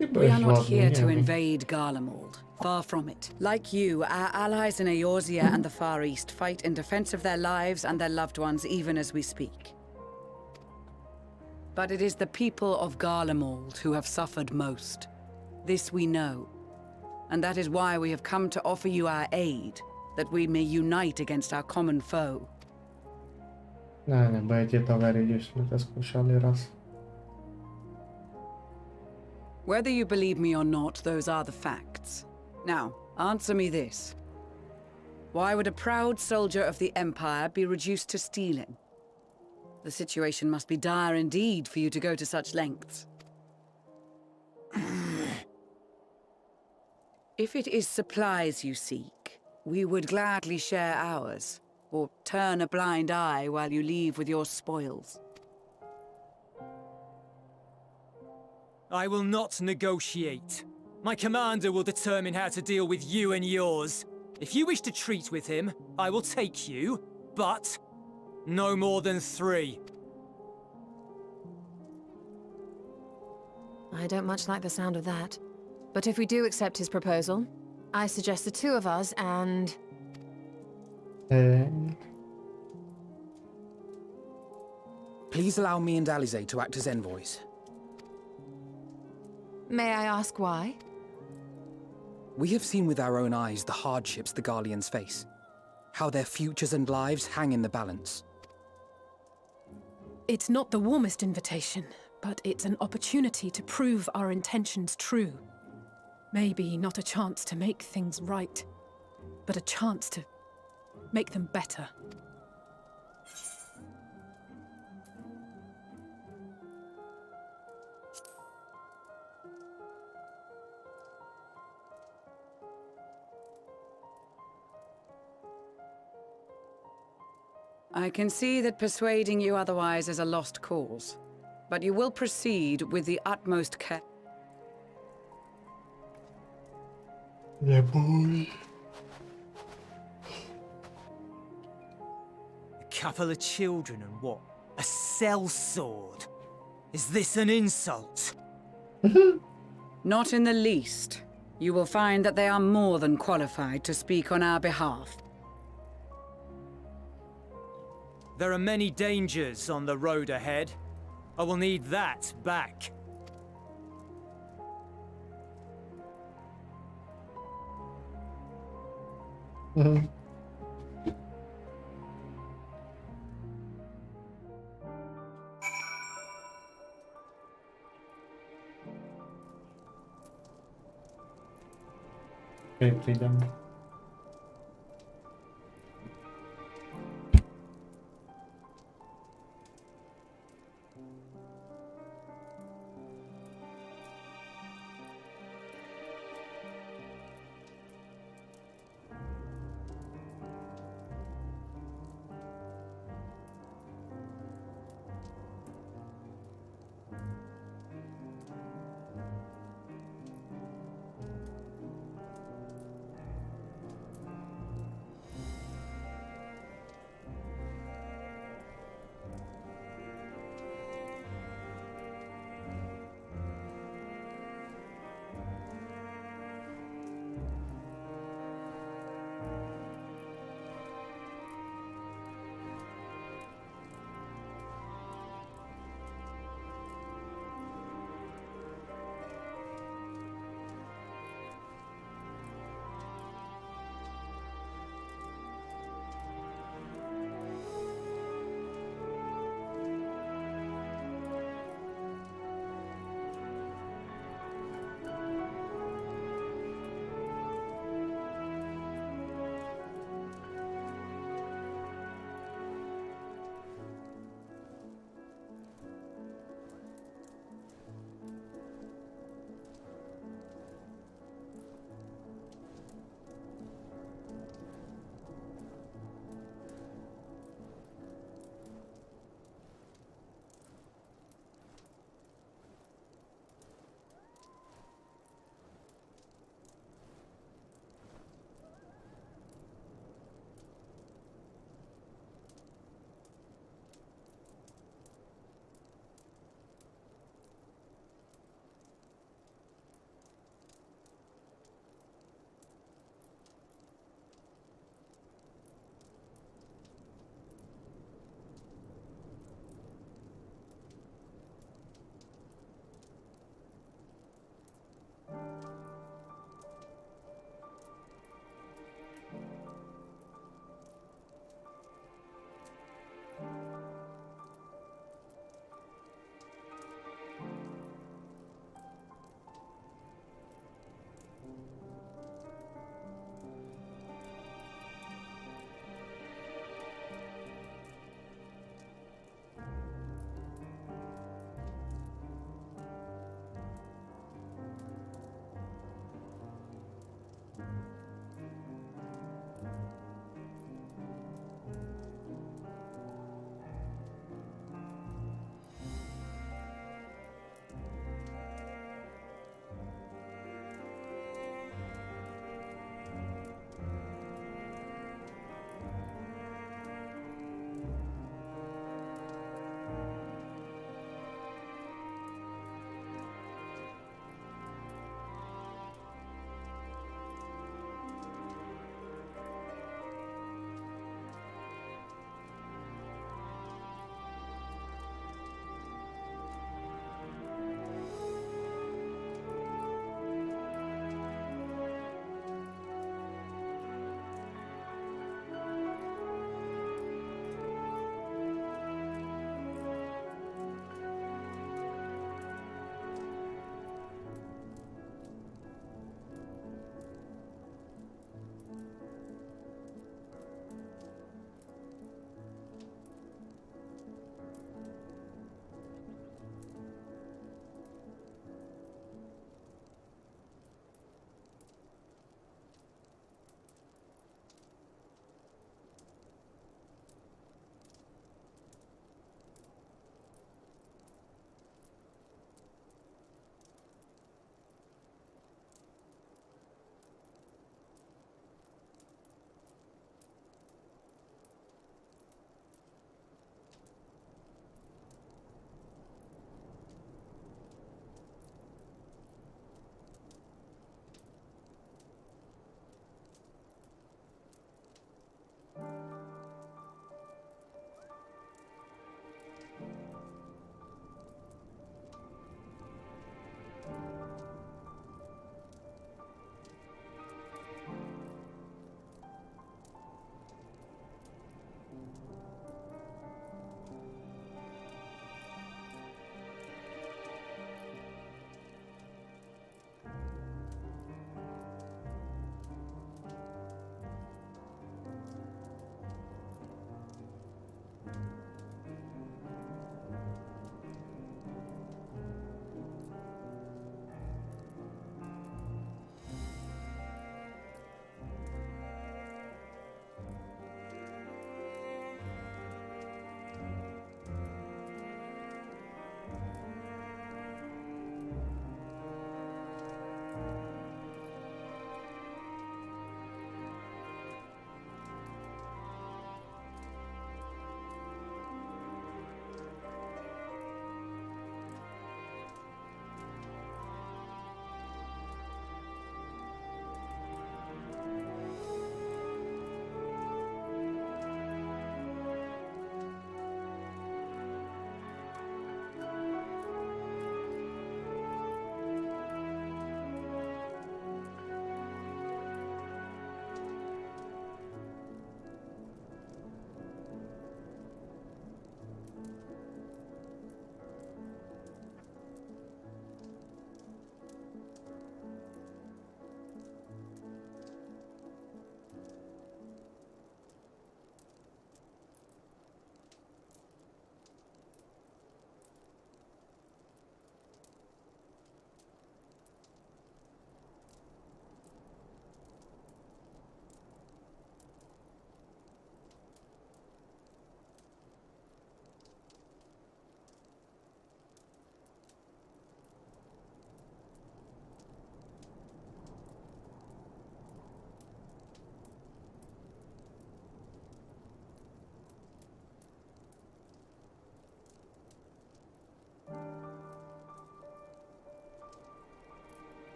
We are not here to invade Garlemald. Far from it. Like you, our allies in Eorzea and the Far East fight in defense of their lives and their loved ones even as we speak. But it is the people of Garlemald who have suffered most. This we know. And that is why we have come to offer you our aid, that we may unite against our common foe. Ne, nebudete to veriť, už sme to skúšali raz. Whether you believe me or not, those are the facts. Now, answer me this. Why would a proud soldier of the Empire be reduced to stealing? The situation must be dire indeed for you to go to such lengths. If it is supplies you seek, we would gladly share ours, or turn a blind eye while you leave with your spoils. I will not negotiate. My commander will determine how to deal with you and yours. If you wish to treat with him, I will take you, but no more than 3. I don't much like the sound of that. But if we do accept his proposal, I suggest the 2 of us and... Please allow me and Alize to act as envoys. May I ask why? We have seen with our own eyes the hardships the Garleans face. How their futures and lives hang in the balance. It's not the warmest invitation, but it's an opportunity to prove our intentions true. Maybe not a chance to make things right, but a chance to make them better. I can see that persuading you otherwise is a lost cause, but you will proceed with the utmost care. Yeah, boy. A couple of children and what? A sellsword? Is this an insult? Not in the least. You will find that they are more than qualified to speak on our behalf. There are many dangers on the road ahead. I will need that back. Okej, prídem.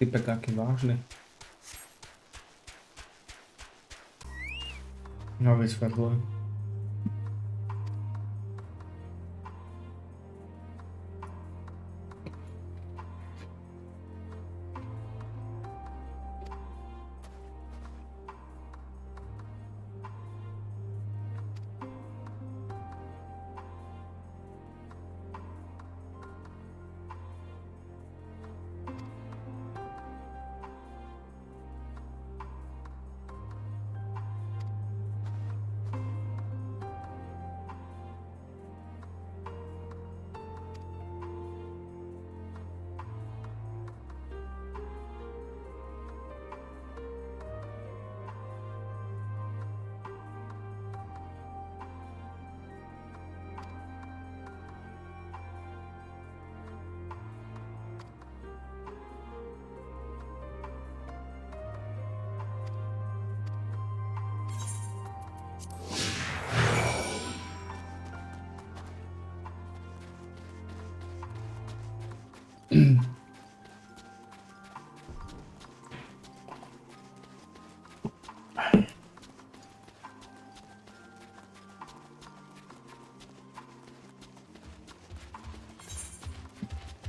Typek aký vážny. No vysvetľuj.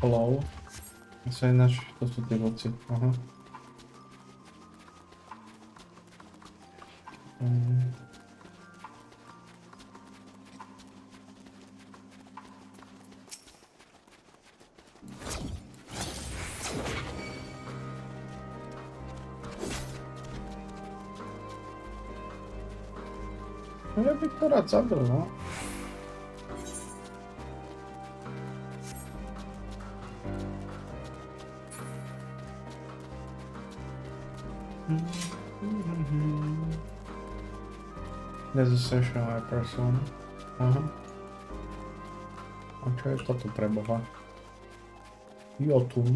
Hello. Sa ináč, to sú tie voci. Aha. Ja bych to rád zabil, no. There's a session my person. Aha. A čo je toto preboha? Jotun.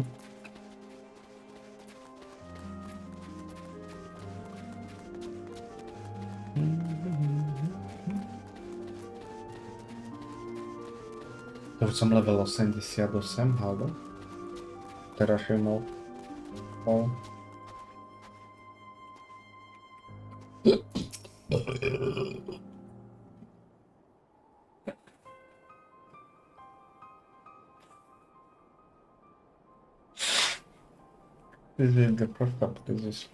To už som level 88, halo. Teraz je no. O. This is the first up to this.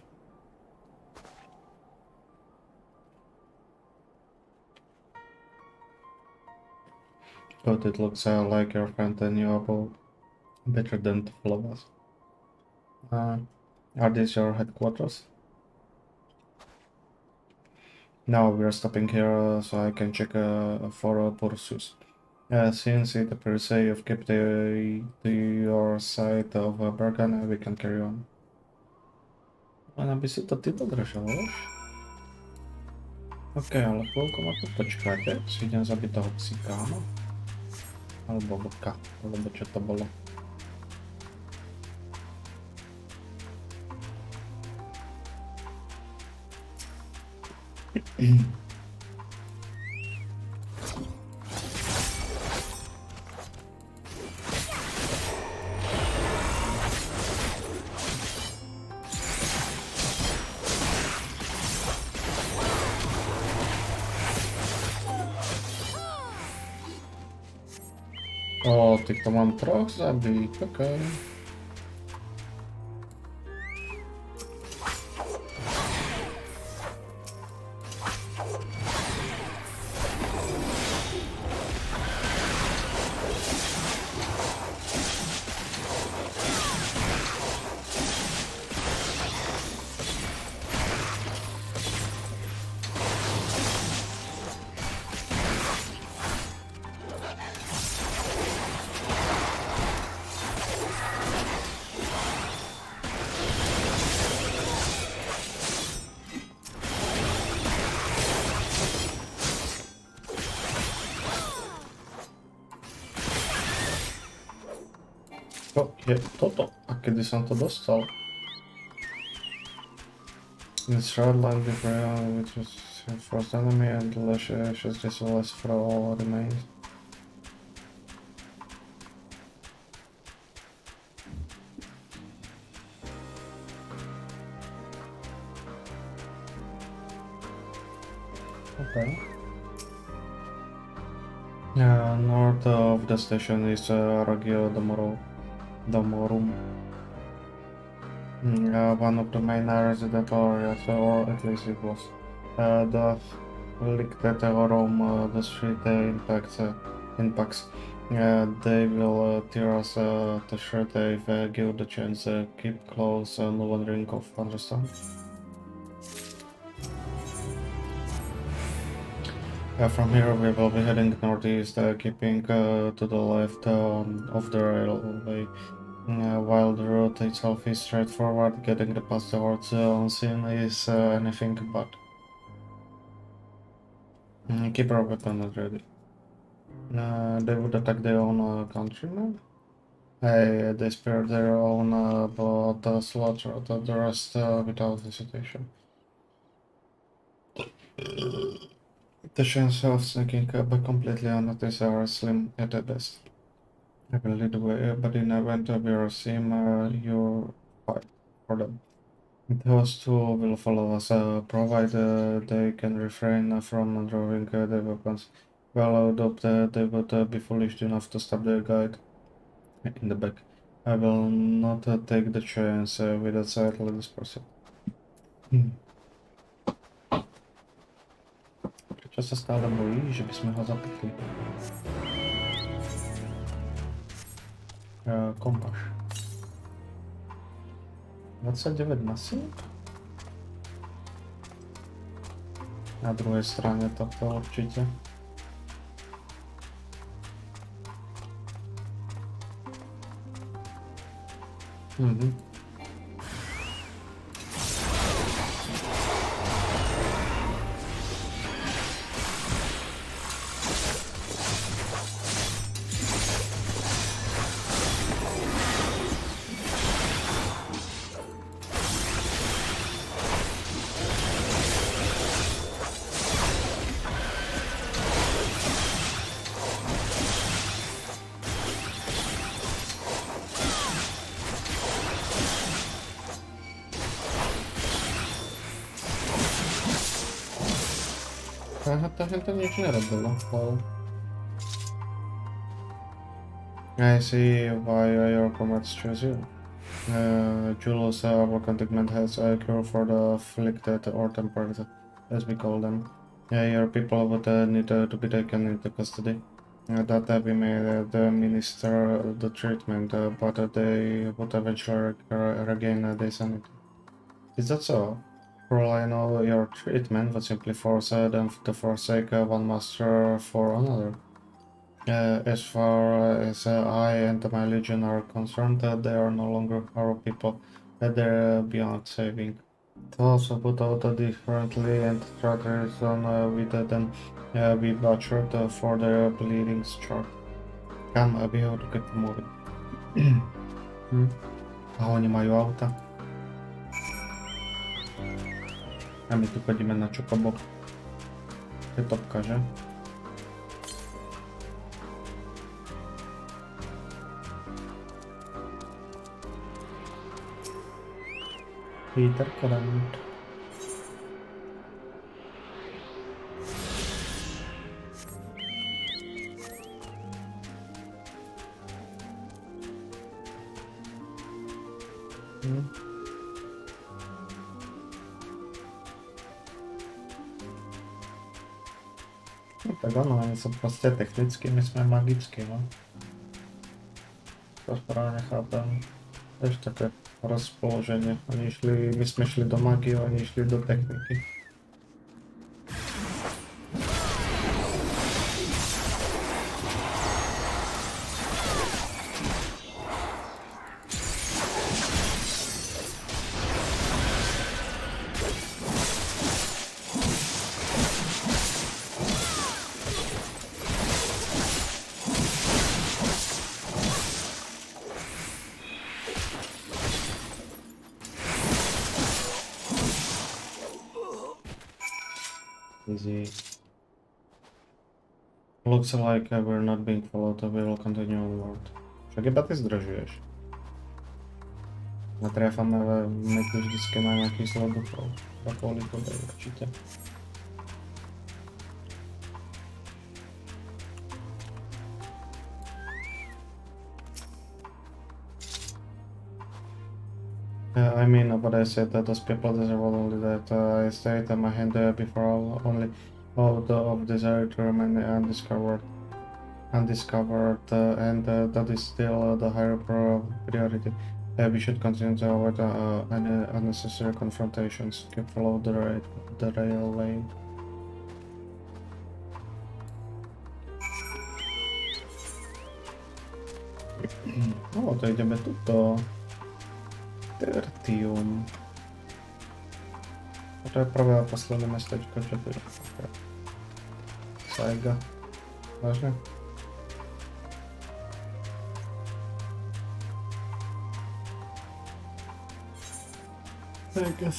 But it looks like your friend and you are better than all of us. Are these your headquarters? Now we are stopping here so I can check for pursuits. Since it appears you've kept to your side of Bergen, we can carry on. Len aby si to ty dodržal, vieš? Ok, ale chvíľku ma tu počkáte, si idem zabiť toho psíka, alebo vlka, alebo čo to bolo. O, týchto mám troch zabiť, okej. Čo je toto? A kedy som to dostal? This short line before which was first enemy and less less for all remains. Okay. North of the station is Regio Domorum. One of the main residential areas, or at least it was. The Lictet Rome, the street impacts. They will tear us to shirt if give the chance. Keep close and wandering off, understand? From here we will be heading northeast, keeping to the left of the railway. While the route itself is straightforward, getting the past the hordes unseen is anything but. Keep our weapons ready. They would attack their own countrymen. They spare their own, but slaughter the rest without hesitation. The chance of sneaking up completely unnoticed are slim at the best. I will lead the way, but in event we receive your fight for them. Those two will follow us, provided they can refrain from drawing their weapons. Well, they would be foolish enough to stop their guide in the back. I will not take the chance with a sightless person. Prečo sa stále bojí, že by sme ho zapichli? Kompáš. 29 masy? Na druhej strane tohto určite. Ta gente nič nerobila, lol. I see why your comrades chose you. Jules, our containment has a cure for the afflicted or tempered, as we call them. Your people would need to be taken into custody. That we may administer the treatment, but they would eventually regain their sanity. Is that so? For all I know, your treatment would simply force them to forsake one master for another. As far as I and my legion are concerned, they are no longer our people. They're beyond saving. To also put out differently and try to reason with them, be butchered for their bleeding chart. Come, we have to keep moving. A oni majú auta. A my tu chodíme na čokobo. Je topka, že? Peter Current. No tak ono, oni sú proste technicky, my sme magickí, no. To správne chápem. Ešte také rozpoloženie. My sme šli do magie, oni išli do techniky. Easy. Looks like we're not being followed, we will continue onward. Však iba ty zdržuješ. Natriafame meky vždycky na nejaký sled duchov. Kvôli tebe určite. I mean, but I said that those people deserve only that I stayed my hand before only out of desire to remain undiscovered, and that is still the higher priority. We should continue to avoid any unnecessary confrontations. Keep follow the railway. No, to ideme tuto. Tertium. A to je prvé a posledné mestečko, čo tu je. Saiga. Vážne? Saiga.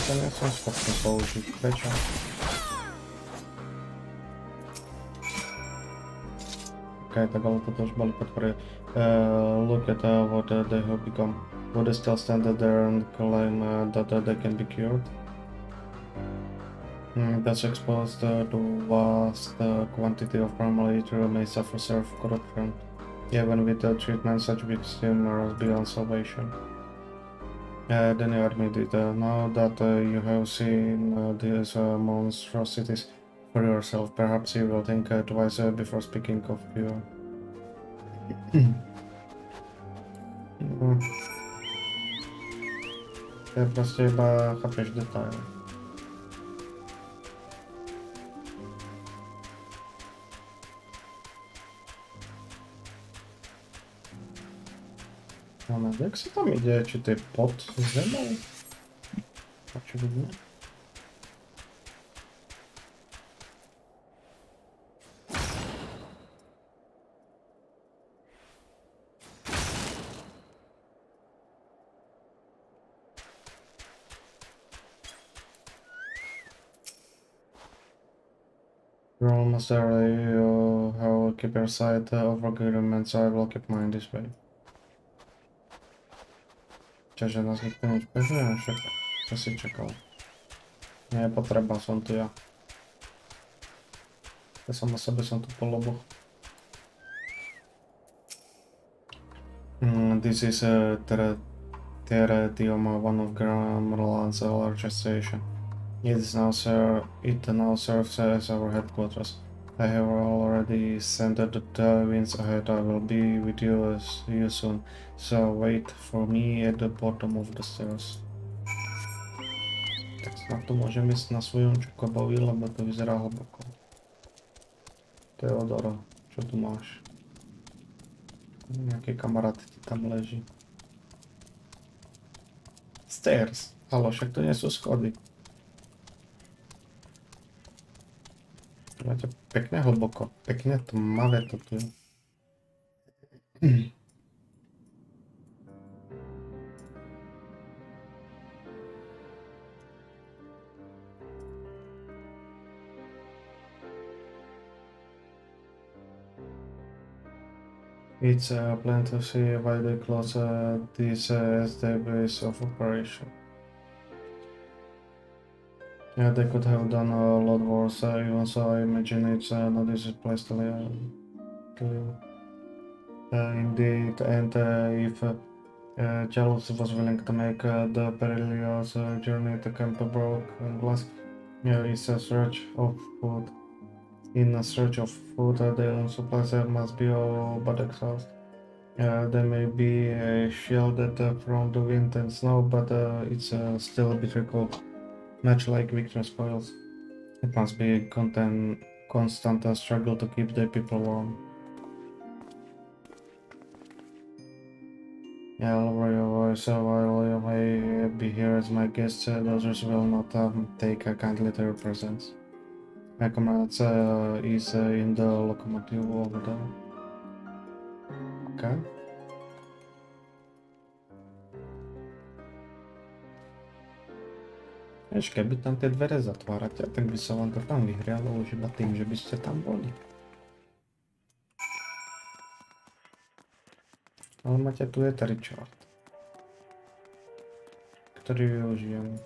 To nie som schopný použiť. Prečo? Ok, tak ale toto už boli podpory. Look at what they have become. Would they still stand there and claim that they can be cured? That's exposed to vast quantity of primal ether may suffer self-corruption. Even with the treatment, such victims are beyond salvation. Then you admit it. Now that you have seen these monstrosities for yourself, perhaps you will think twice before speaking of cure. To je proste iba chápeš detail. Moment, jak sa tam ide? Či to je pod zemou? Očividne. You almost there, you have keep your sight of agreements, I will keep mine this way. Čiže nás nikto nič bežuje, však čo si čakal. Nie je potreba, som tu ja. Ja som o sebe, som tu po loboch. This is Teretium, one of Gromorland's largest stations. It now serves as our headquarters. I have already sent the winds ahead. I will be with you soon. So wait for me at the bottom of the stairs. Tak snad to môžem ísť na svojom čokobovi, lebo to vyzerá hlboko. Teodoro, čo tu máš? Nejaký kamarát ti tam leží. Stairs. Halo, však to nie sú schody. Máte pekne hlboko, pekne tmavé to tu je. It's plain to see why they close this as their base of operation. Yeah, they could have done a lot worse, even so I imagine it's not easy place to live. Indeed, and if Charles was willing to make the perilous journey to Camp Broken Glass, it's a search of food. In a search of food, the supplies must be all but exhausted. They may be shielded from the wind and snow, but it's still a bit cold. Much like victim spoils, it must be a constant struggle to keep the people warm. Yeah, I'll lower your voice while you may be here as my guest. Others will not take kindly to your presence. My comrades is in the locomotive over there. Okay. Vieš, keby tam tie dvere zatvárate, tak by sa vám to tam vyhrialo už iba tým, že by ste tam boli. Ale máte tu je Richard, ktorý využijem.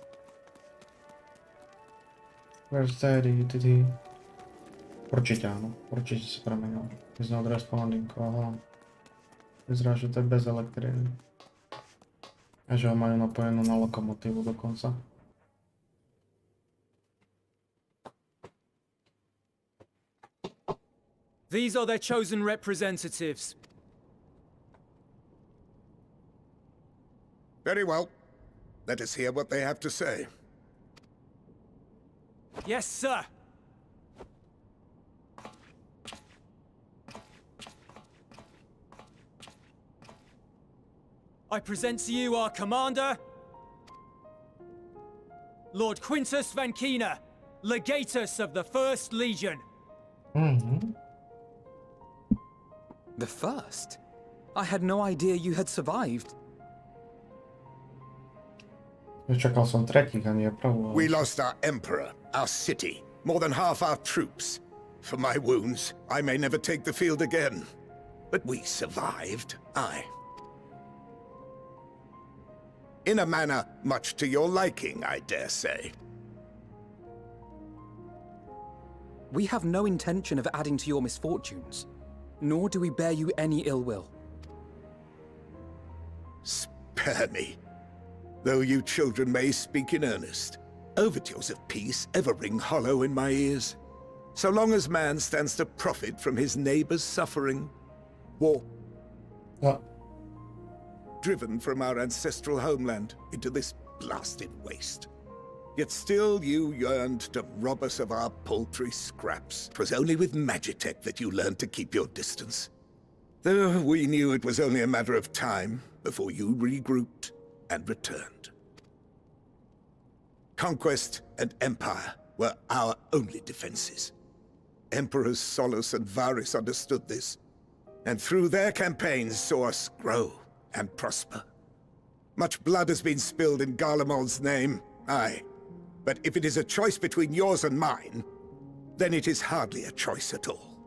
Where's Teddy? Did he... Určite áno, určite sa premenil. Is not responding, aha. Vyzerá, že to je bez elektriny. A že ho majú napojenú na lokomotívu dokonca. These are their chosen representatives. Very well. Let us hear what they have to say. Yes, sir. I present to you our commander, Lord Quintus Van Kina, Legatus of the First Legion. The first? I had no idea you had survived. Čakal som tretích a nie prvú. We lost our emperor, our city, more than half our troops. For my wounds, I may never take the field again. But we survived, aye. In a manner much to your liking, I dare say. We have no intention of adding to your misfortunes, nor do we bear you any ill will. Spare me. Though you children may speak in earnest, overtures of peace ever ring hollow in my ears. So long as man stands to profit from his neighbor's suffering, war. What? Driven from our ancestral homeland into this blasted waste. Yet still you yearned to rob us of our paltry scraps. 'Twas only with Magitech that you learned to keep your distance. Though we knew it was only a matter of time before you regrouped and returned. Conquest and empire were our only defenses. Emperors Solus and Varys understood this, and through their campaigns saw us grow and prosper. Much blood has been spilled in Garlemald's name, aye. But if it is a choice between yours and mine, then it is hardly a choice at all.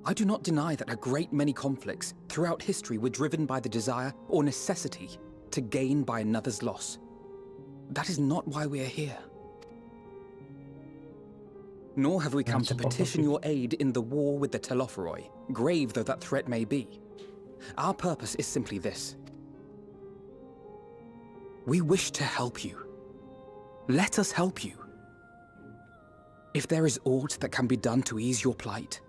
I do not deny that a great many conflicts throughout history were driven by the desire or necessity to gain by another's loss. That is not why we are here. Nor have we come to petition your aid in the war with the Telophoroi, grave though that threat may be. Our purpose is simply this. We wish to help you. Let us help you. If there is aught that can be done to ease your plight,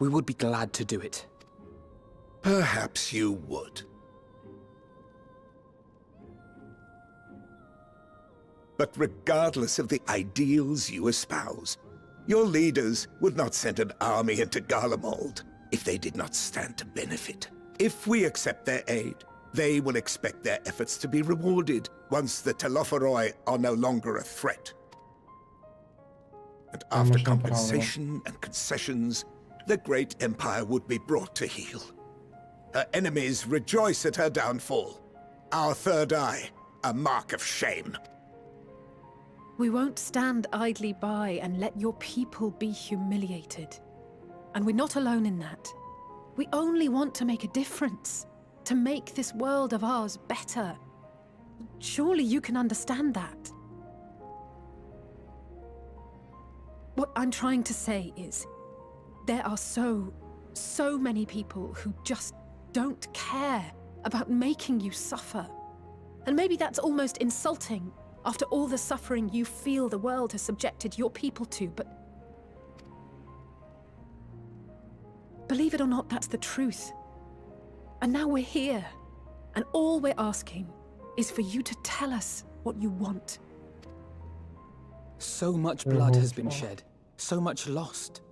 we would be glad to do it. Perhaps you would. But regardless of the ideals you espouse, your leaders would not send an army into Garlemald if they did not stand to benefit. If we accept their aid, they will expect their efforts to be rewarded once the Telophoroi are no longer a threat. And after compensation and concessions, the great empire would be brought to heel. Her enemies rejoice at her downfall. Our third eye, a mark of shame. We won't stand idly by and let your people be humiliated. And we're not alone in that. We only want to make a difference, to make this world of ours better. Surely you can understand that. What I'm trying to say is, there are so many people who just don't care about making you suffer. And maybe that's almost insulting after all the suffering you feel the world has subjected your people to, but believe it or not, that's the truth. And now we're here, and all we're asking is for you to tell us what you want. So much blood has been shed, so much lost.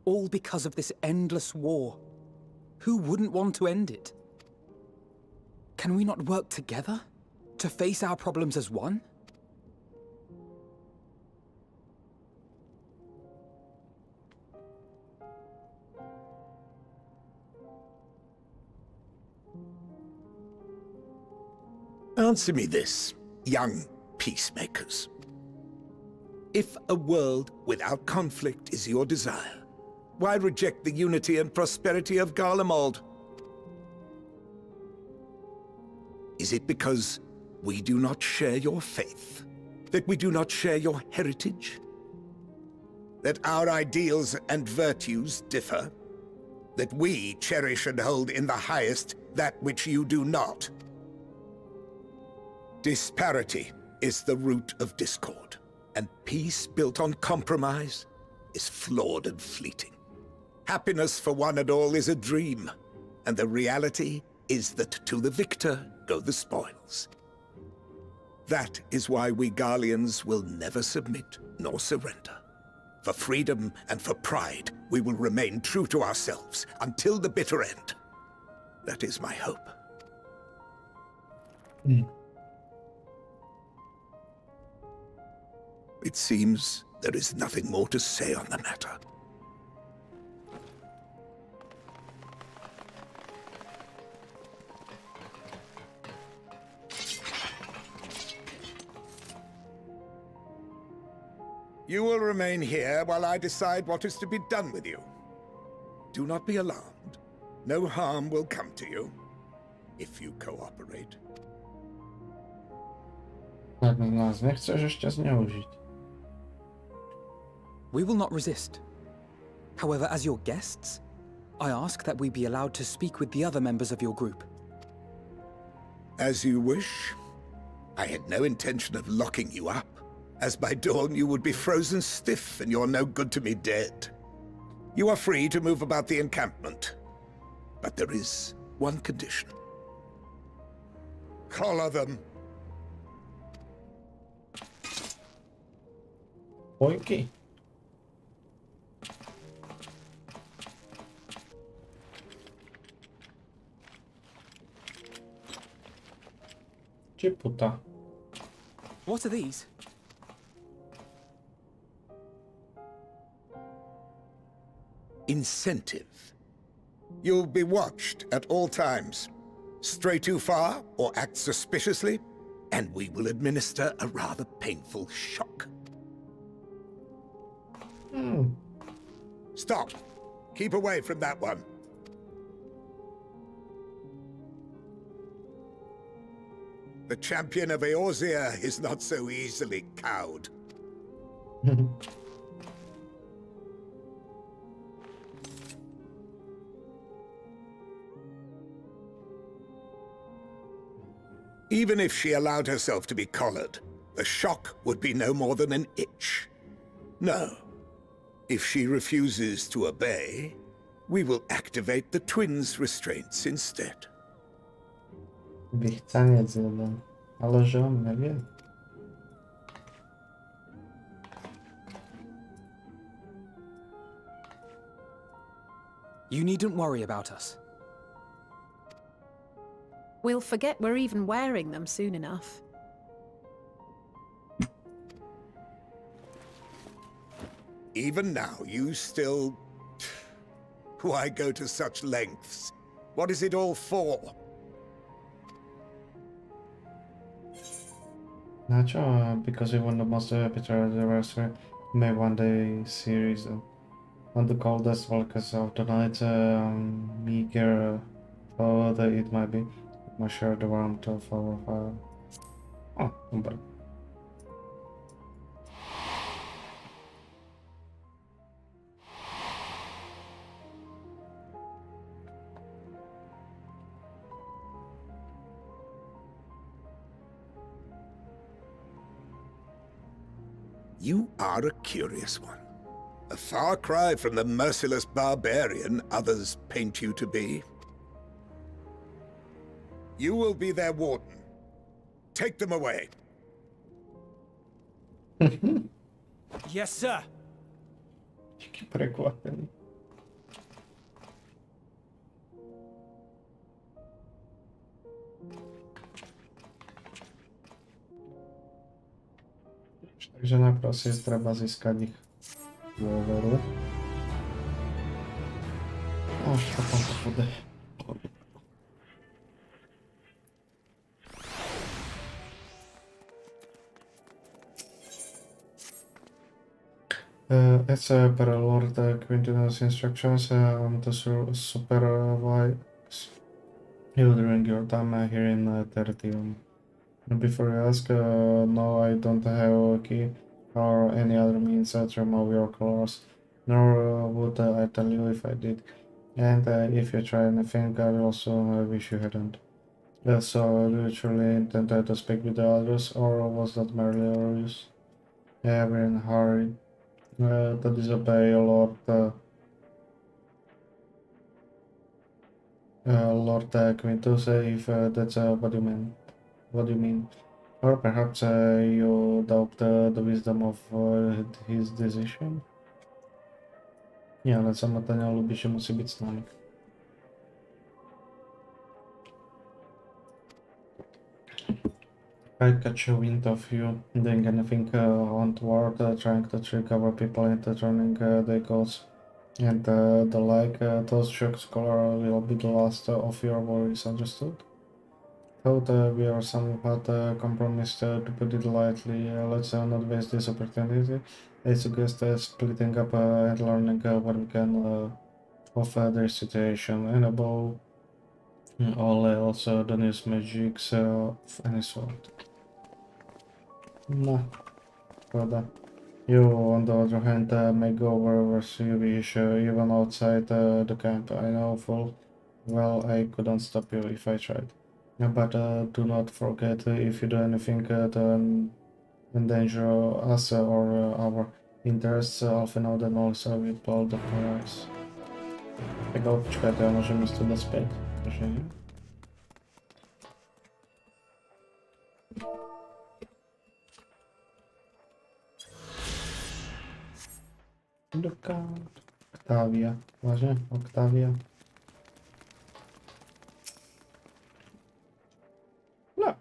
All because of this endless war. Who wouldn't want to end it? Can we not work together to face our problems as one? Answer me this, young peacemakers. If a world without conflict is your desire, why reject the unity and prosperity of Garlemald? Is it because we do not share your faith? That we do not share your heritage? That our ideals and virtues differ? That we cherish and hold in the highest that which you do not? Disparity is the root of discord, and peace built on compromise is flawed and fleeting. Happiness for one and all is a dream, and the reality is that to the victor go the spoils. That is why we Garleans will never submit nor surrender. For freedom and for pride, we will remain true to ourselves until the bitter end. That is my hope. It seems there is nothing more to say on the matter. You will remain here while I decide what is to be done with you. Do not be alarmed. No harm will come to you, if you cooperate. Żadnych nas nie chcesz jeszcze zneużyć. We will not resist. However, as your guests, I ask that we be allowed to speak with the other members of your group. As you wish. I had no intention of locking you up, as by dawn you would be frozen stiff and you're no good to me dead. You are free to move about the encampment, but there is one condition. Collar them. Ojki. Czy puta? What are these? Incentive. You'll be watched at all times. Stray too far or act suspiciously, and we will administer a rather painful shock. Stop. Keep away from that one. The champion of Eorzea is not so easily cowed. Even if she allowed herself to be collared, the shock would be no more than an itch. No. If she refuses to obey, we will activate the twins' restraints instead. Wichcaniec jeden. Ale że on nie wie. You needn't worry about us. We'll forget we're even wearing them soon enough. Even now, you still... Why go to such lengths? What is it all for? Nacho, because we want the most epic anniversary, may one day series on the coldest walkers of the night, meager, however it might be, might share the warmth of our fire. Oh, but You are a curious one. A far cry from the merciless barbarian others paint you to be. You will be their warden. Take them away. Yes, sir. jaki przykład. Takže na prosím treba získať ich dôveru. Až potom to bude. As per Lord Quintinus instructions, I'm to supervise you during your time here in Tertium. Before you ask, no, I don't have a key or any other means to remove your colors, nor would I tell you if I did. And if you try anything, I will also wish you hadn't. So, do you truly intend to speak with the others, or was that merely a ruse? Yeah, we're in a hurry to disobey Lord Lord Quintus, if that's what you mean. What do you mean? Or perhaps you doubt the wisdom of his decision? Nie, ale samotnia lubi się musi być z nami. I catch a wind of you doing anything untoward, trying to trick our people into turning their goals and the like. Those shock scholar will be the last of your worries, understood? Thought we are somewhat compromised, to put it lightly. Let's not waste this opportunity. I suggest splitting up and learning what we can of their situation, and above all also don't use magics of any sort. No, brother. You, on the other hand, may go wherever you wish, even outside the camp. I know full well I couldn't stop you if I tried. But do not forget, if you do anything to endanger us or our interests, often know that also we blow the price. Tak, ale počkajte, a môžeme ísť teda späť? Že nie? Octavia. Vážne? Octavia. No,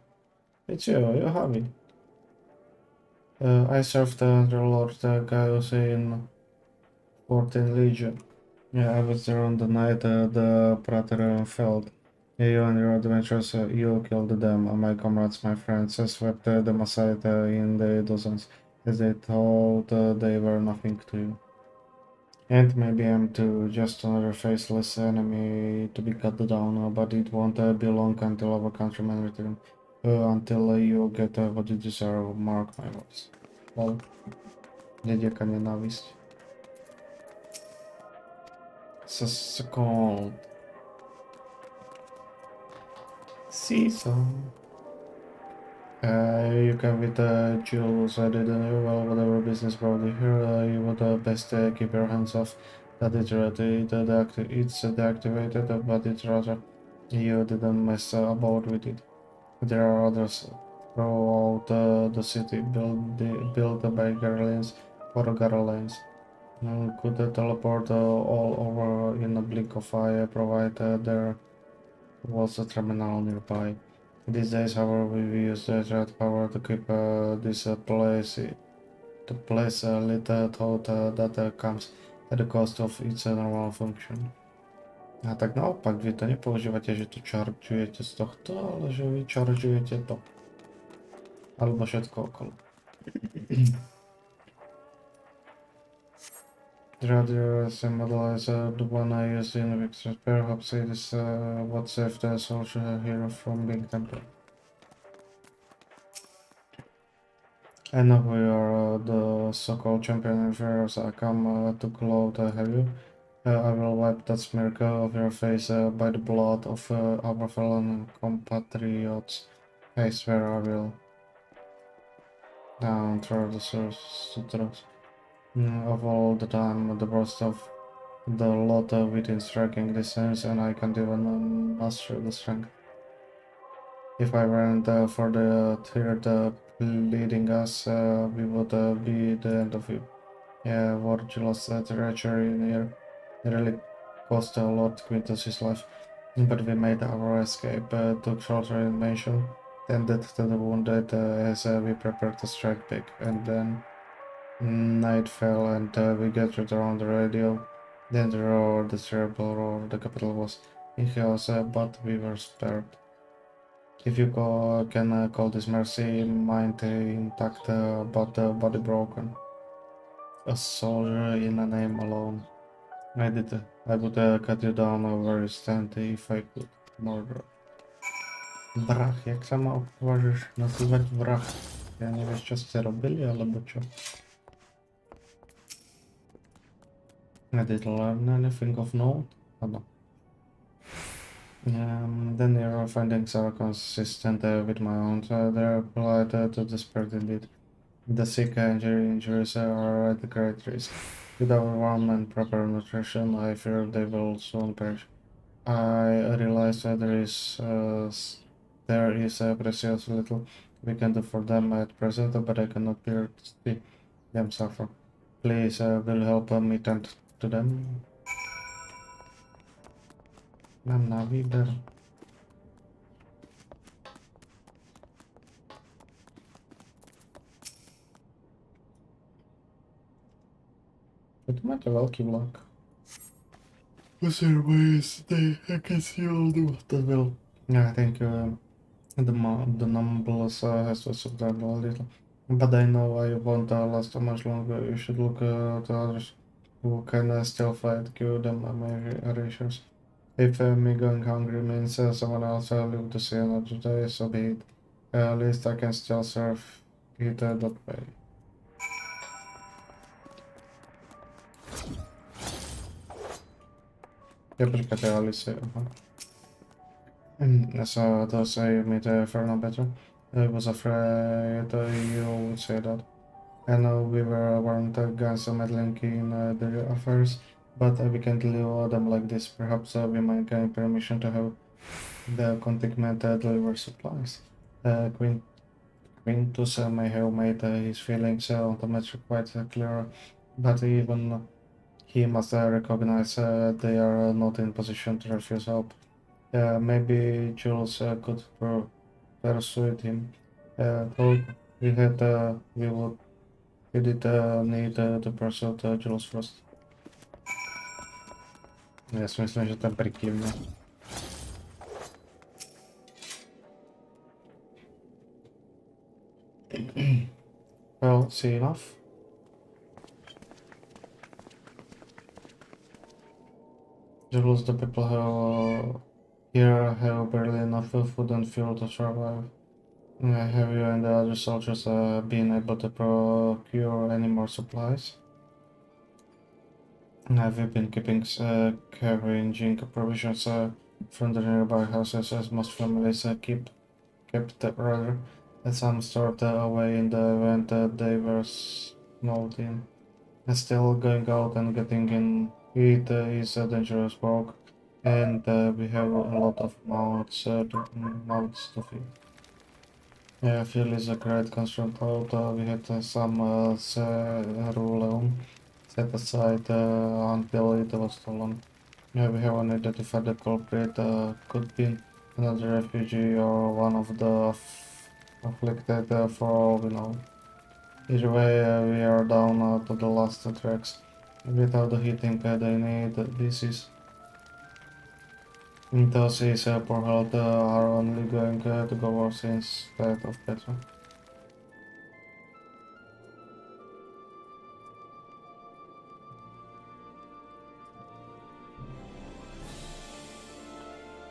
it's you, you're happy. I served under Lord Gaius in 14th Legion. Yeah, I was there on the night the Prater fell. You and your adventures, you killed them. My comrades, my friends, swept them aside in the dozens, as they thought they were nothing to you. And maybe I'm too just another faceless enemy to be cut down, but it won't be long until our countrymen return. Until you get what you deserve, mark my words. Well, dedieka nenávisť. Second. Season. You can with Jules, I did well, whatever business brought you here, you would best keep your hands off. That is ready, it's deactivated, but it's rather you didn't mess about with it. There are others throughout the city, built by Garlands or Garlands. Could teleport all over in a blink of eye, provided there was a terminal nearby. These days, however, we use the jet power to keep this place lit, thought that comes at the cost of its normal function. A tak naopak, vy to nepoužívate, že to chargeujete z tohto, ale že vy chargeujete to. Alebo všetko okolo. Rather similar as the one I used in Victor. Perhaps it is what saved the soldier hero from being tempered. I know we are the so-called champion inferiors. I come to gloat, have you? I will wipe that smirk off your face by the blood of our fallen compatriots. I swear I will. Down through the sutras. Of all the time, the burst of the lot within striking distance, and I can't even master the strength. If I weren't for the third leading us, we would be the end of you. Yeah, Virgil's treachery nearly cost Lord Quintus his life, but we made our escape, took shelter in mansion, tended to the wounded as we prepared to strike back, and then night fell and we gathered around the radio. Then the roar, the terrible roar, the capital was in chaos, but we were spared. If you can call this mercy, mind intact, but body broken. a soldier in a name alone. I would cut you down where you stand if I could. Murder. Vrah, jak sa ma považuješ nazývať vrah? Ja nevieš, čo ste robili, alebo čo? I did learn anything of note? Áno. Then your findings are consistent with my own. They're applied to the spirit indeed. The sick and injuries are at great risk. Without warmth and proper nutrition, I fear they will soon perish. I realize that there is precious little we can do for them at present, but I cannot bear to see them suffer. Please, will help me tend to them. Mám na výber. Tu máte veľký vlak. Was there ways I can see all that will. Yeah, I think the numbers has to subside a little. But I know I won't last too much longer. You should look to others who can still fight, give them my rations. If me going hungry means someone else live to see another day, so be it. At least I can still serve it that way. Ja, počkajte, Alice, aha. So those you meet Ferno better. I was afraid you would say that. I know we weren't against meddling in their affairs, but we can't leave them like this. Perhaps we might gain permission to have the contingent deliver supplies. Quintus may have made his feelings on the matter quite clear, but even he must recognize they are not in position to refuse help. Maybe Jules could persuade him. Though we did need to persuade Jules first. Ja si myslím, že to je prikývne. Well, see enough. Jules, the people here have barely enough food and fuel to survive. Have you and the other soldiers been able to procure any more supplies? Have you been carrying provisions from the nearby houses, as most families kept rather some stored away in the event they were snowed in? Still, going out and getting in it is a dangerous work, and we have a lot of mouths to feed. Fuel is a great concern, though we had some ceruleum set aside until it was stolen. We haven't identified the culprit. Could be another refugee or one of the afflicted, for all we know. Either way, we are down to the last tracks. Without the heating they need, this is. Those is poor health are only going to go worse instead of better.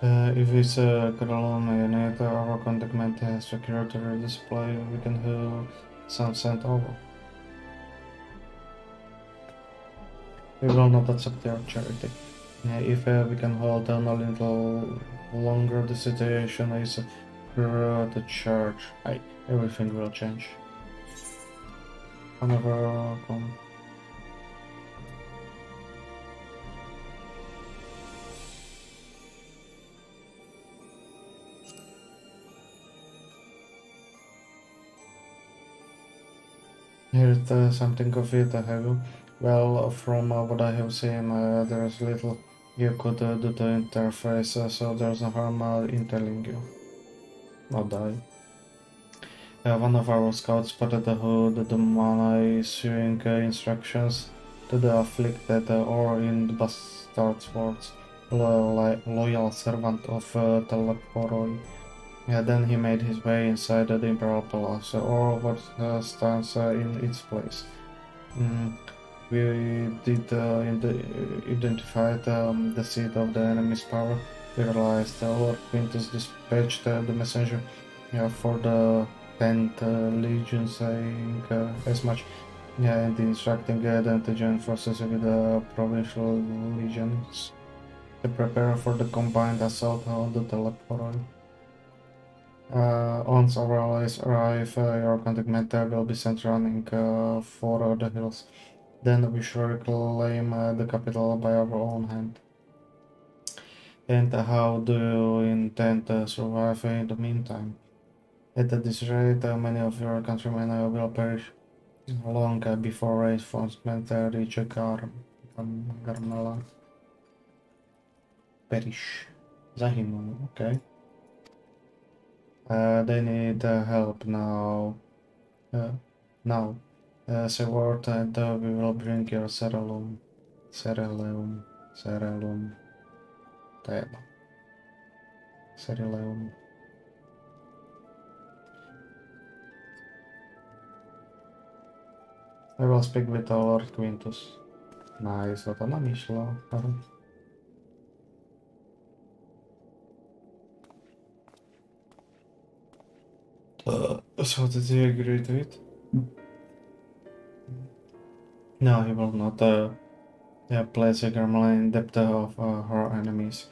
If it's column unit, our containment has secured the supply, we can have some sent over. We will not accept their charity. If we can hold on a little longer, the situation is the church. Everything will change. Whenever come. Here's something of it, have you? Well, from what I have seen, there's little you could do to interface, so there's no harm in telling you. Not die. One of our scouts spotted the man issuing instructions to the afflicted, or in the bastard's words, loyal servant of Teleporoi. Then he made his way inside the Imperial Palace, or what stands in its place. We did identify the seat of the enemy's power. We realized Lord Quintus dispatched the messenger for the 10th Legion, saying as much, and instructing the intelligence forces with the provincial legions to prepare for the combined assault on the Teleport. Once our allies arrive, your containment will be sent running for the hills. Then we shall reclaim the capital by our own hand. And how do you intend to survive in the meantime? At this rate, many of your countrymen will perish long before reinforcements reach Garmela. Perish. Zahynul, okay. They need help now. Now. Say word and we will bring your Cerelum. Cereleum. Table. Cereleum. I will speak with Lord Quintus. Nice, to namyślał. So did he agree to it? No, he will not place a Garmala in depth of her enemies.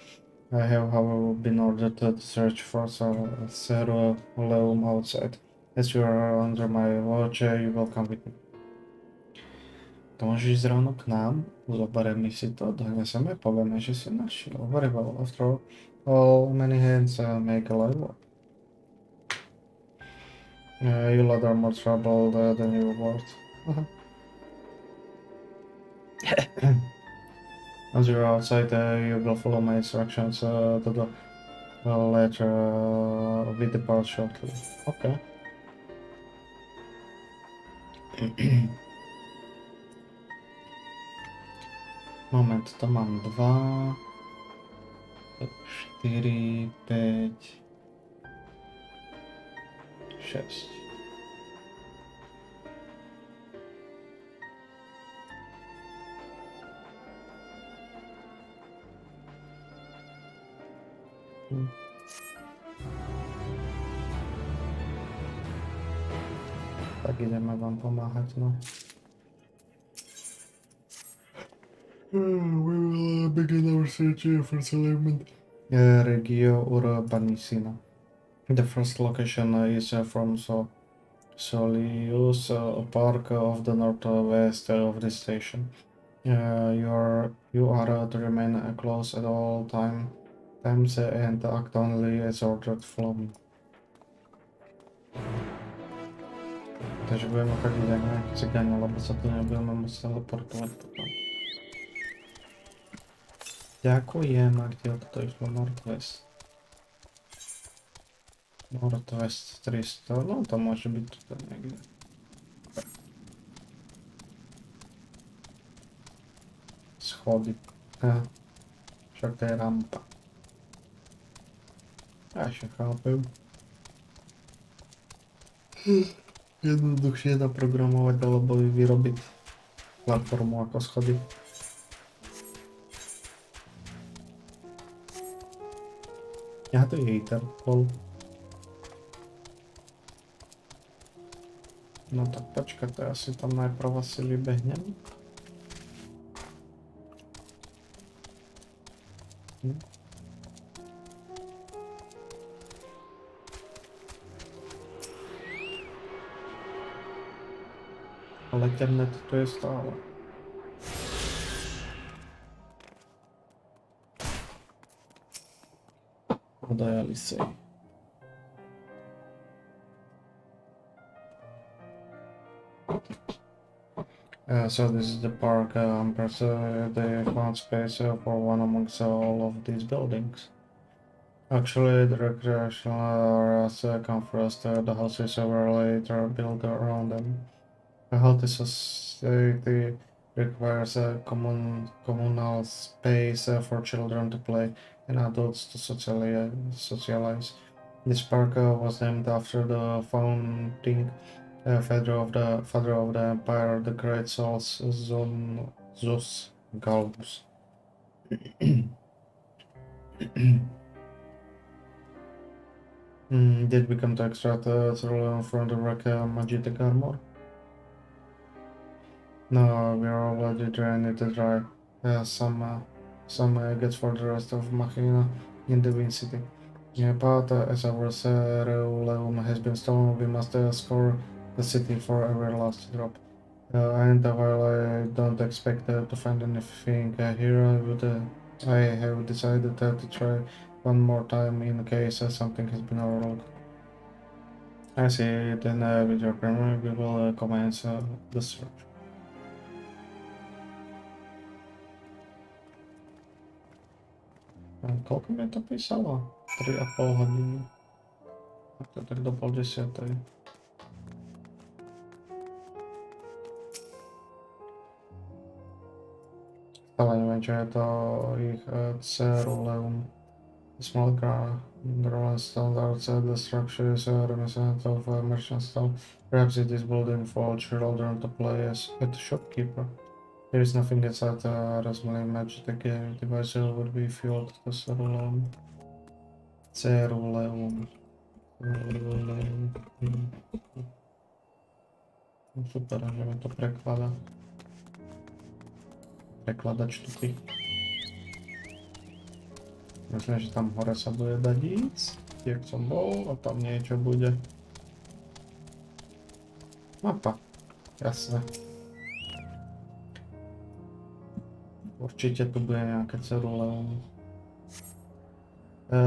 I have, however, been ordered to search for Ceruleum outside. As you are under my watch, you will come with me. To môžeš ísť rovno k nám, zoberieme si to, doneseme, povieme, že si našiel. Very well, after all, many hands make a light work. You lot are more trouble than you were worth. As you're outside, you will follow my instructions to the letter we depart shortly. Okay. Moment, to mam 2, 4, 5, 6. Tak ideme vám pomáhať, no. We will begin our search for settlement. Regio Urbanissima. The first location is from Solius, a park of the northwest of the station. You are to remain close at all times and act only as ordered from. Takže budeme chodiť jak nejaký cigáni, lebo sa tu nebudeme môcť teleportovať potom. Ďakujem, a kde to išlo? Northwest. Northwest 300, no to môže byť tu niekde. Schody. Však to je rampa. Ja ešte chápem. Jednoduchšie naprogramovať alebo vyrobiť platformu ako schody. Ja to je hater, lol. No tak počkajte, asi tam najprv asi vybehnem. Ale internet to je stále. Udajali si. So this is the park, they found space for one amongst all of these buildings. Actually, the recreational areas come first, the houses were later built around them. A healthy society requires a communal space for children to play and adults to socialize. This park was named after the founding father of the empire, the great souls Zeus Galbus. Did we come to extract from the wreck Magitek armor? No, we are already drained it dry. Some gets for the rest of Machina in the Wind City. Yeah, but as our Ceruleum has been stolen, we must score the city for every last drop. And while I don't expect to find anything here, I have decided to try one more time in case something has been overlooked. I see, then with your permission we will commence the search. Koľko mi to písalo? 3,5 hodiny. A to tak do 9:30. Stále neviem, čo je to ich Ceruleum. Small Ground standards, the structure is reminiscent of a merchant style. Perhaps it is building for children to play as a shopkeeper. There is nothing inside the Rasmali magic. The device would be fueled to Ceruleum. Ceruleum. No super, ideme to prekladať. Prekladač tupý. Myslím, že tam hore sa bude dať ísť, jak som bol, a tam niečo bude. Mapa, jasné. Určite tu bude nejaké Ceruleum.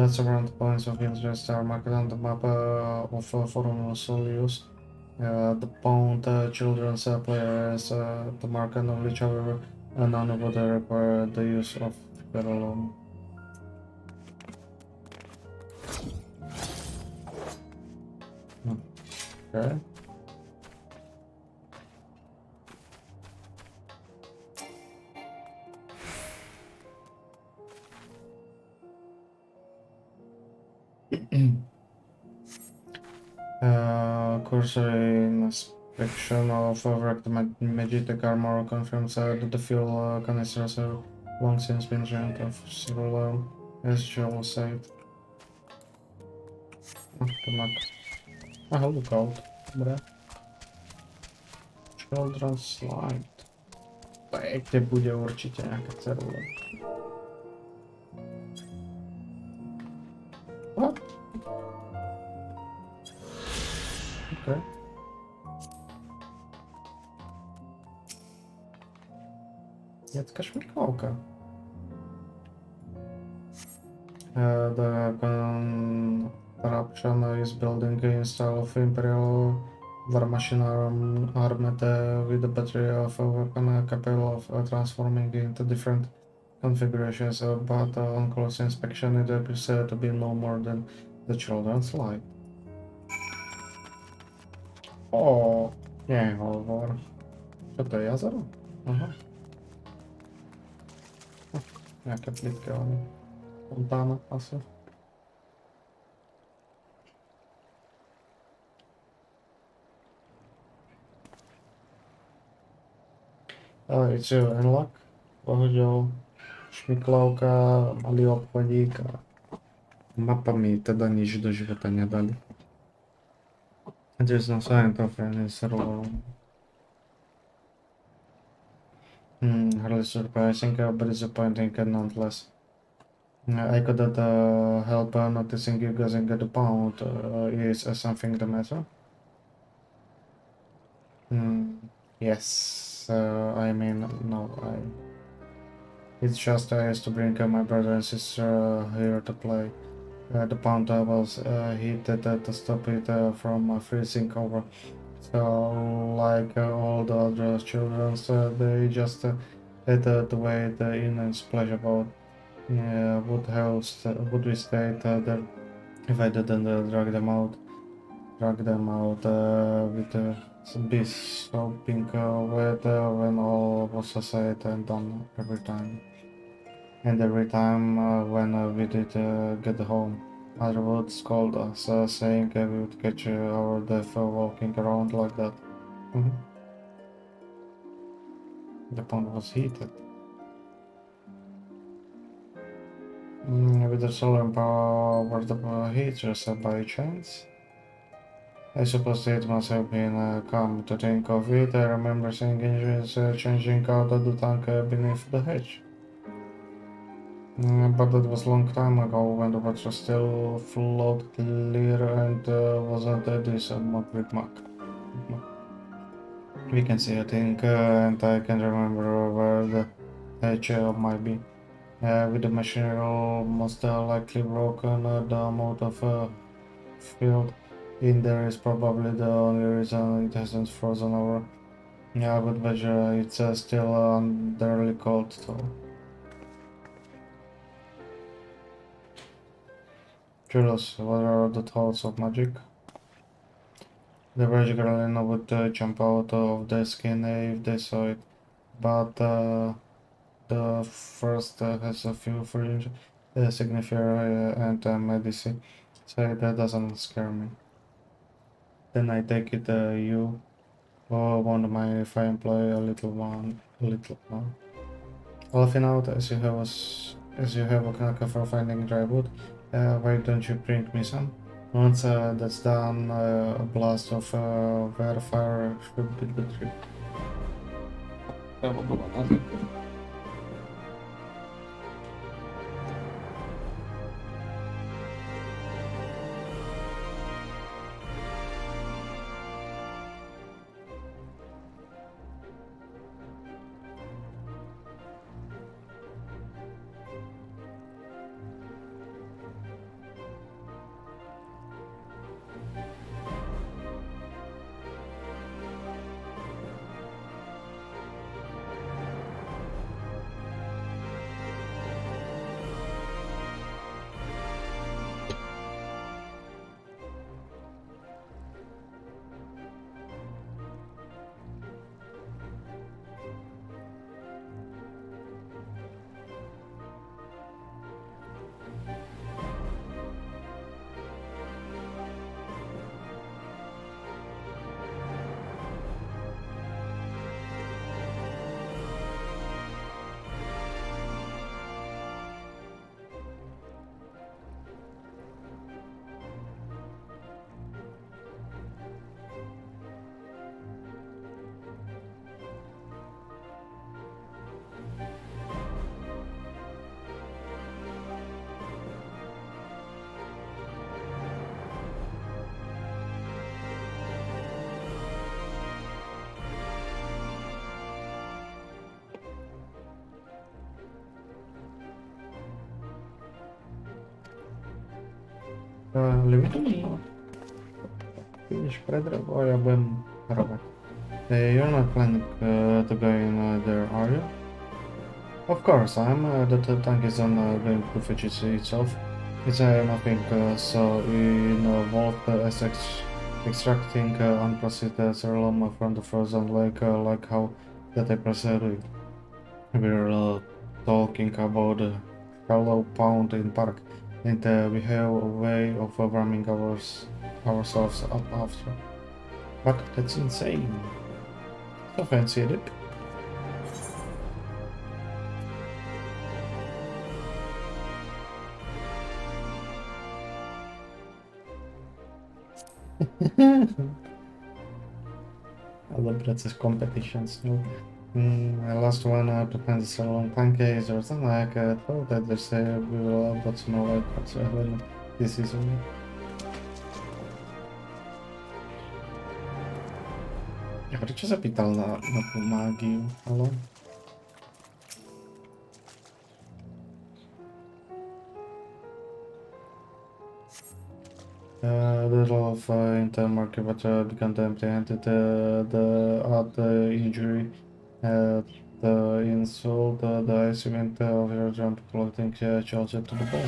Several points of interest are marked on the map of Forum Solius. The Pond children's players, the mark knowledge, however, none of them require the use of Ceruleum. Okay. Cursory inspection of wrecked Magitek armor confirms that the fuel canisters have long since been drained of Ceruleum, as Joel said. The map. Aha, lookout. Dobre. Children's Slide. Kde bude určite nejaká Cerule. What? Okay. Jacka šmiklavka. The corruption is building in style of Imperial war machine armed with a battery of a weapon capable of transforming into different configurations, but on close inspection it appears to be no more than the children's light. O, nehovor. Čo to je, jazero? Aha. Nejaké plitké fontána asi. It's Endwalker, bohužiaľ šmiklavka, malý obchodík a mapa mi teda nič do života nedali. There's no sign of any Ceruleum. Hardly surprising, but disappointing nonetheless. I couldn't help noticing you guessing the pound. Is something the matter? Yes. I mean, no, it's just I used to bring my brother and sister here to play. The pound was heated to stop it from freezing over. So, like all the other children, they just had to wait in and splash about. Would we stay there if I didn't drag them out with be sopping wet when all was said and done every time. And every time when we did get home, Mother would scold us, saying we would catch our death walking around like that. Mhm. The pond was heated. With the solar powered heaters by chance? I suppose it must have been calm to think of it. I remember seeing engines changing out of the tank beneath the hedge. But that was a long time ago when the water still flowed clear and wasn't this Big Mac. We can see a thing and I can remember where the hedge might be. With the machinery most likely broken, the amount of field in there is probably the only reason it hasn't frozen over. Yeah, but it's still underly cold though. Curious, what are the thoughts of magic? The British Carolina would jump out of their skin if they saw it, but the first has a few fringe signifier and medicine, so that doesn't scare me. Then I take it you want my fine play a little one, Laughing out as you have a knack for finding dry wood. Why don't you bring me some? Once that's done, a blast of fire should be the trick. Finish Predator or ja byłem Robert. You're not planning to go in there, are you? Of course I am. The tank is on going to fetch itself. It's nothing so involved as extracting unprocessed serum from the frozen lake like how that I proceeded. We're talking about a shallow pond in park, and we have a way of warming ourselves up after. But that's insane. So fancy it. I love British competitions. No? Last one to find the long pancakes or something like that. Oh, that they say we will upload some more white parts this is only. Ja prečo sa pýtal na tú mágiu, ale... The role of internal market but become empty-handed, the injury, the insult, the accident of your jump clothing charged to the ball.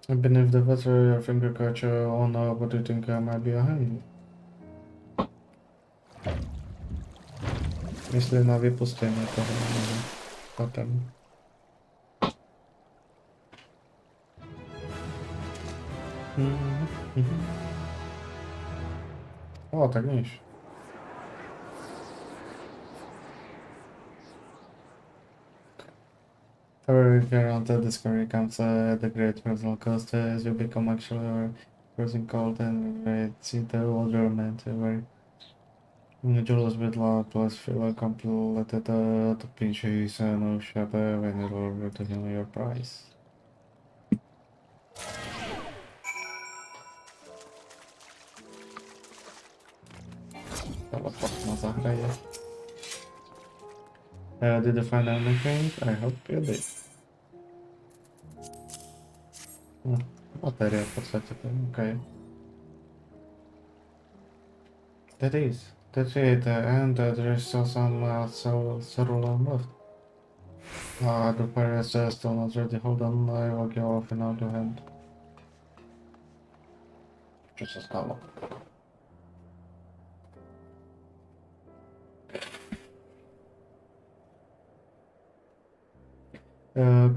Beneath the water, your finger catch on what you think might be a hand. Jeśli na wypuszczenie to może potem. O, tak nieś. However, around the discovery comes the great personal cost as you become actually a person called and it's in the wonderment very Julius with lot plus feel completed the pinches no shadow when it over to him your price. Teleport na zahraje. Did you find anything? I hope you did. Bateria w podstawie, okej. That's it, and there is still some several left. The pirates are still not ready. Hold on, I will go off in out of hand. Just a scala.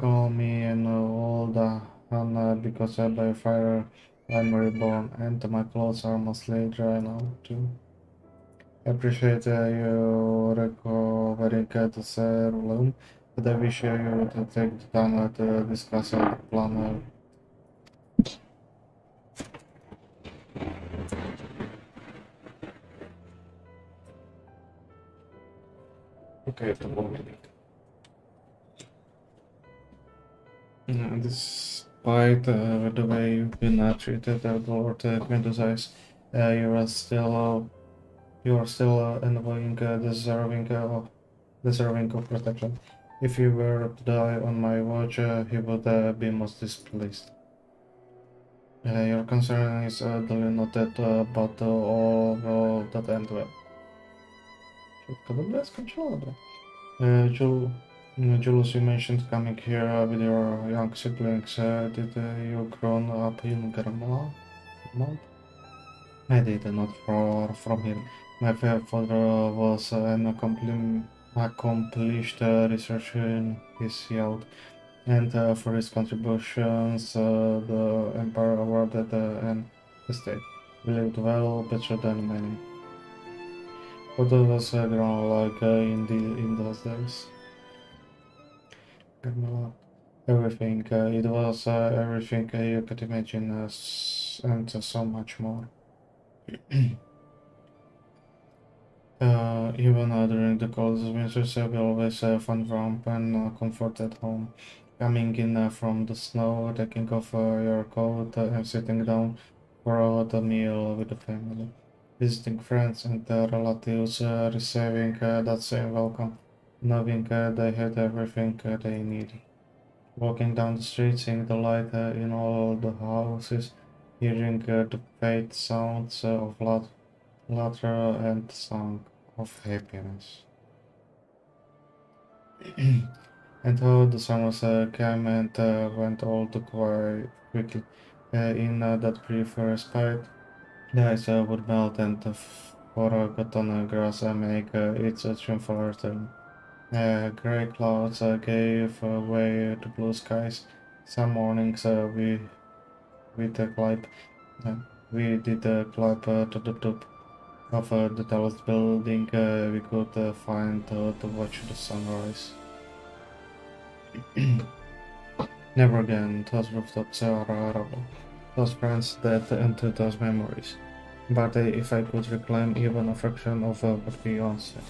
Call me an old because by fire I'm reborn and my clothes are mostly dry now too. I appreciate you recovering this room, but I wish you to take the time to discuss the plan. Okay, to despite the way you've been treated, Lord Quintus, you are still envoying, deserving of protection. If you were to die on my watch, he would be most displeased. Your concern is duly noted, but all that end well. Шутка добре скончала, да? Julius, you mentioned coming here with your young siblings. Did you grown up in Granada? I did, not far from here. My father was an accomplished researcher in his field, and for his contributions, the Empire awarded an estate. We lived well, better than many. What was grown like in those days? Everything. It was everything you could imagine, and so much more. Even during the coldest winters, we always found warmth and comfort at home. Coming in from the snow, taking off your coat, and sitting down for the meal with the family. Visiting friends and relatives, receiving that same welcome, knowing they had everything they needed. Walking down the street, seeing the light in all the houses, hearing the faint sounds of laughter and song of happiness. And how the summers came and went all too quite quickly. In that brief respite, the ice would melt and the forgotten grass make its triumphal return. Grey clouds gave way to blue skies. Some mornings we did climb to the top of the tallest building we could find to watch the sunrise. Never again, those rooftops are horrible. Those friends that enter those memories. But if I could reclaim even a fraction of what we once had.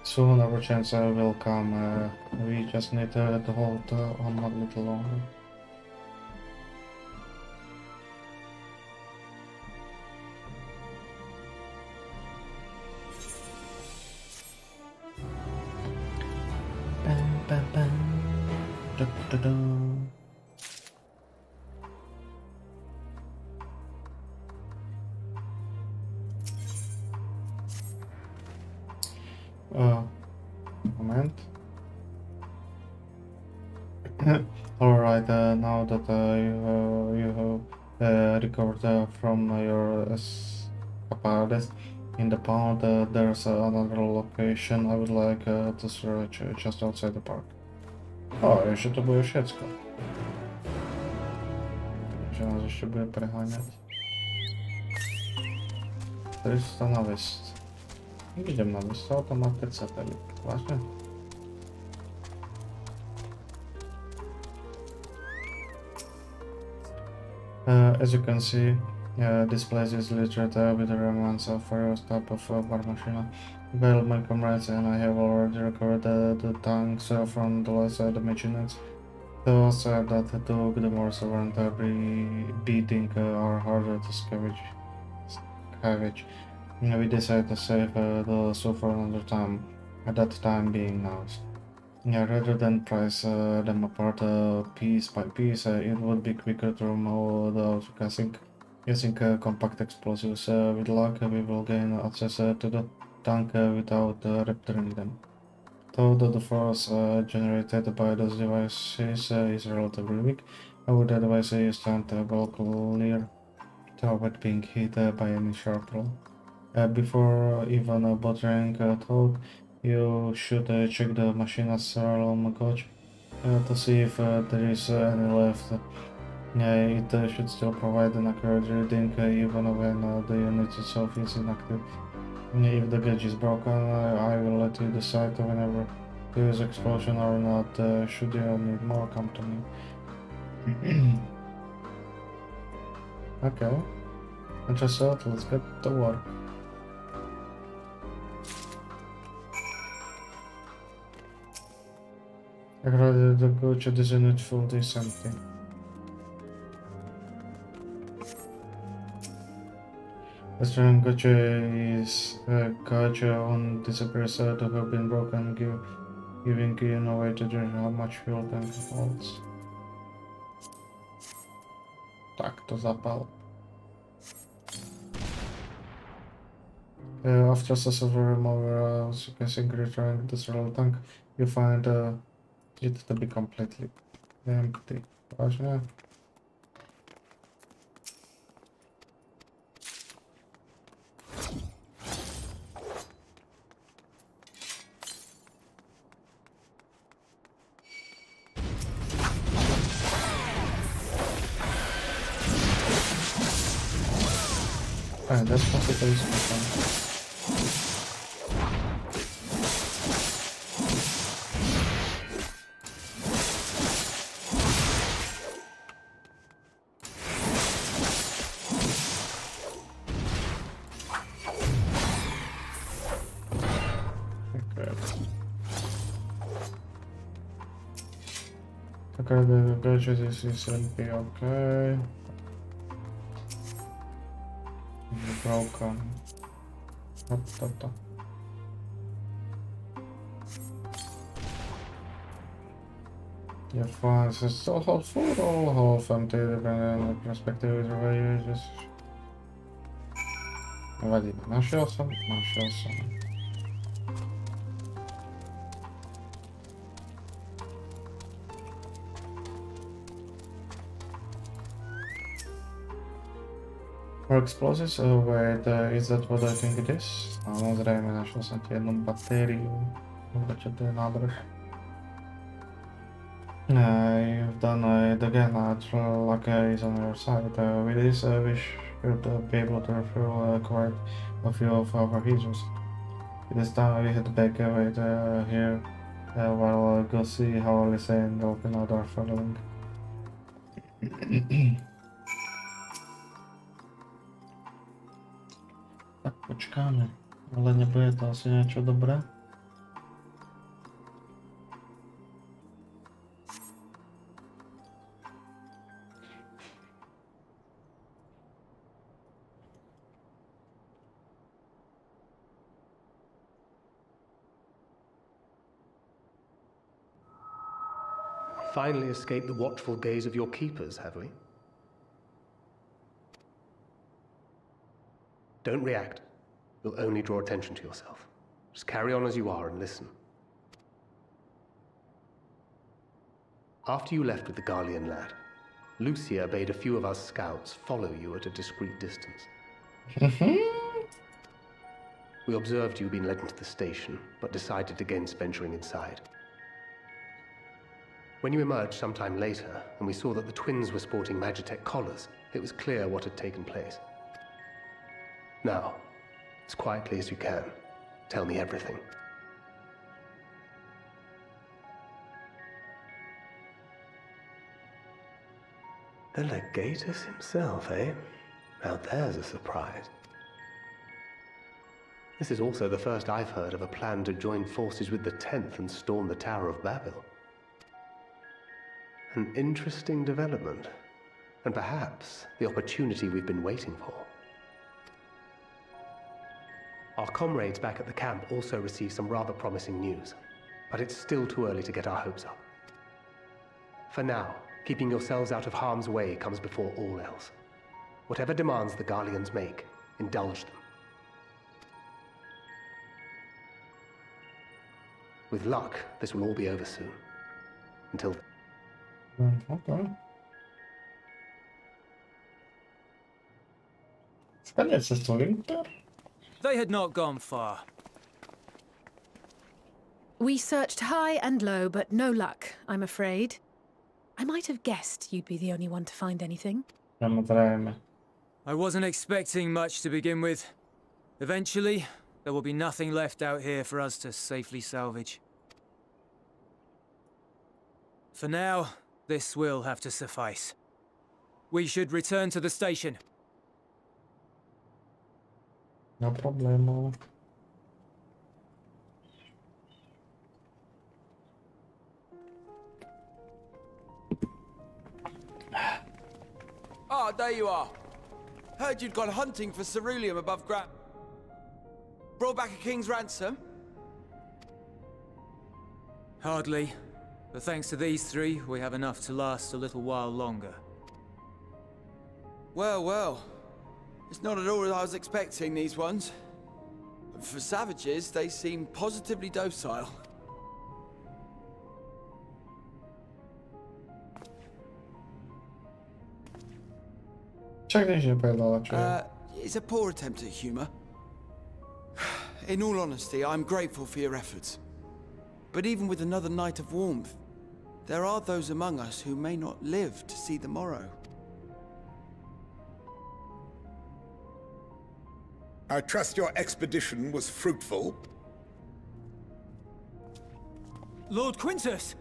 Soon our chance will come. We just need to hold on a little longer. Bam, bam, bam. Da, da, da. Moment. Alright, now that you have recovered from your escapades, in the pond. There's another location I would like to search just outside the park. O, jeszcze to było Siecko. Że nas jeszcze bude preháňať. 400 na west. Idem na west, a tam má 5 satelit. Vážne? As you can see, this place is littered with the remnants of various type of war machine. Well, my comrades and I have already recovered the tanks from the last machines. Those that took the more sovereign beating are harder to scavenge. We decided to save the stuff for another time, at that time being now. Rather than price them apart piece by piece, it would be quicker to remove the outcasting using compact explosives. With luck, we will gain access to the tank without rupturing them. Though the force generated by those devices is relatively weak, I would advise you stand well clear to avoid being hit by any sharp blow. Before even bothering thought, you should check the machine's realm coach to see if there is any left. It should still provide an accurate reading even when the unit itself is inactive. If the gauge is broken, I will let you decide whenever to use explosion or not. Should you need more, come to me. Okay. Just out, let's get to work. The gauge is unit full is empty. The strong gauge is gauge on disappears to have been broken, giving you no way to judge how much fuel tank holds. Tak, to zapal. After successful removal, sequencing returning the serial tank, you find it to be completely empty. Ważne. That's what it is. Okay, the gadget is empty, okay. Broken. What? Yeah, fine. So it's still half full or half empty, depending on the perspective of you just. Vadíme, našel jsem. More explosives? Oh wait, is that what I think it is? Samozrejme, našel jsem ti jednu batériu. Čo to je nádrž. You've done it again, luck is on your side. With this, we should be able to refuel quite a few of our heroes. This time we head back right here while go see how Alice and Dolphin are following. Tak počkáme, ale nebude to asi niečo dobré. Finally escaped the watchful gaze of your keepers, have we? Don't react. You'll only draw attention to yourself. Just carry on as you are and listen. After you left with the Garlean lad, Lucia bade a few of us scouts follow you at a discreet distance. We observed you being led into the station, but decided against venturing inside. When you emerged sometime later, and we saw that the twins were sporting Magitech collars, it was clear what had taken place. Now, as quietly as you can, tell me everything. The Legatus himself, eh? Now there's a surprise. This is also the first I've heard of a plan to join forces with the 10th and storm the Tower of Babel. An interesting development, and perhaps the opportunity we've been waiting for. Our comrades back at the camp also received some rather promising news, but it's still too early to get our hopes up. For now, keeping yourselves out of harm's way comes before all else. Whatever demands the Garleans make, indulge them. With luck, this will all be over soon. Until... Okay. Koniec historii. They had not gone far. We searched high and low, but no luck, I'm afraid. I might have guessed you'd be the only one to find anything. I wasn't expecting much to begin with. Eventually, there will be nothing left out here for us to safely salvage. For now, this will have to suffice. We should return to the station. No problemo. Ah, there you are. Heard you'd gone hunting for ceruleum above ground. Brought back a king's ransom? Hardly. But thanks to these three, we have enough to last a little while longer. Well, well. It's not at all as I was expecting, these ones. For savages, they seem positively docile. It's a poor attempt at humor. In all honesty, I'm grateful for your efforts. But even with another night of warmth, there are those among us who may not live to see the morrow. I trust your expedition was fruitful. Lord Quintus!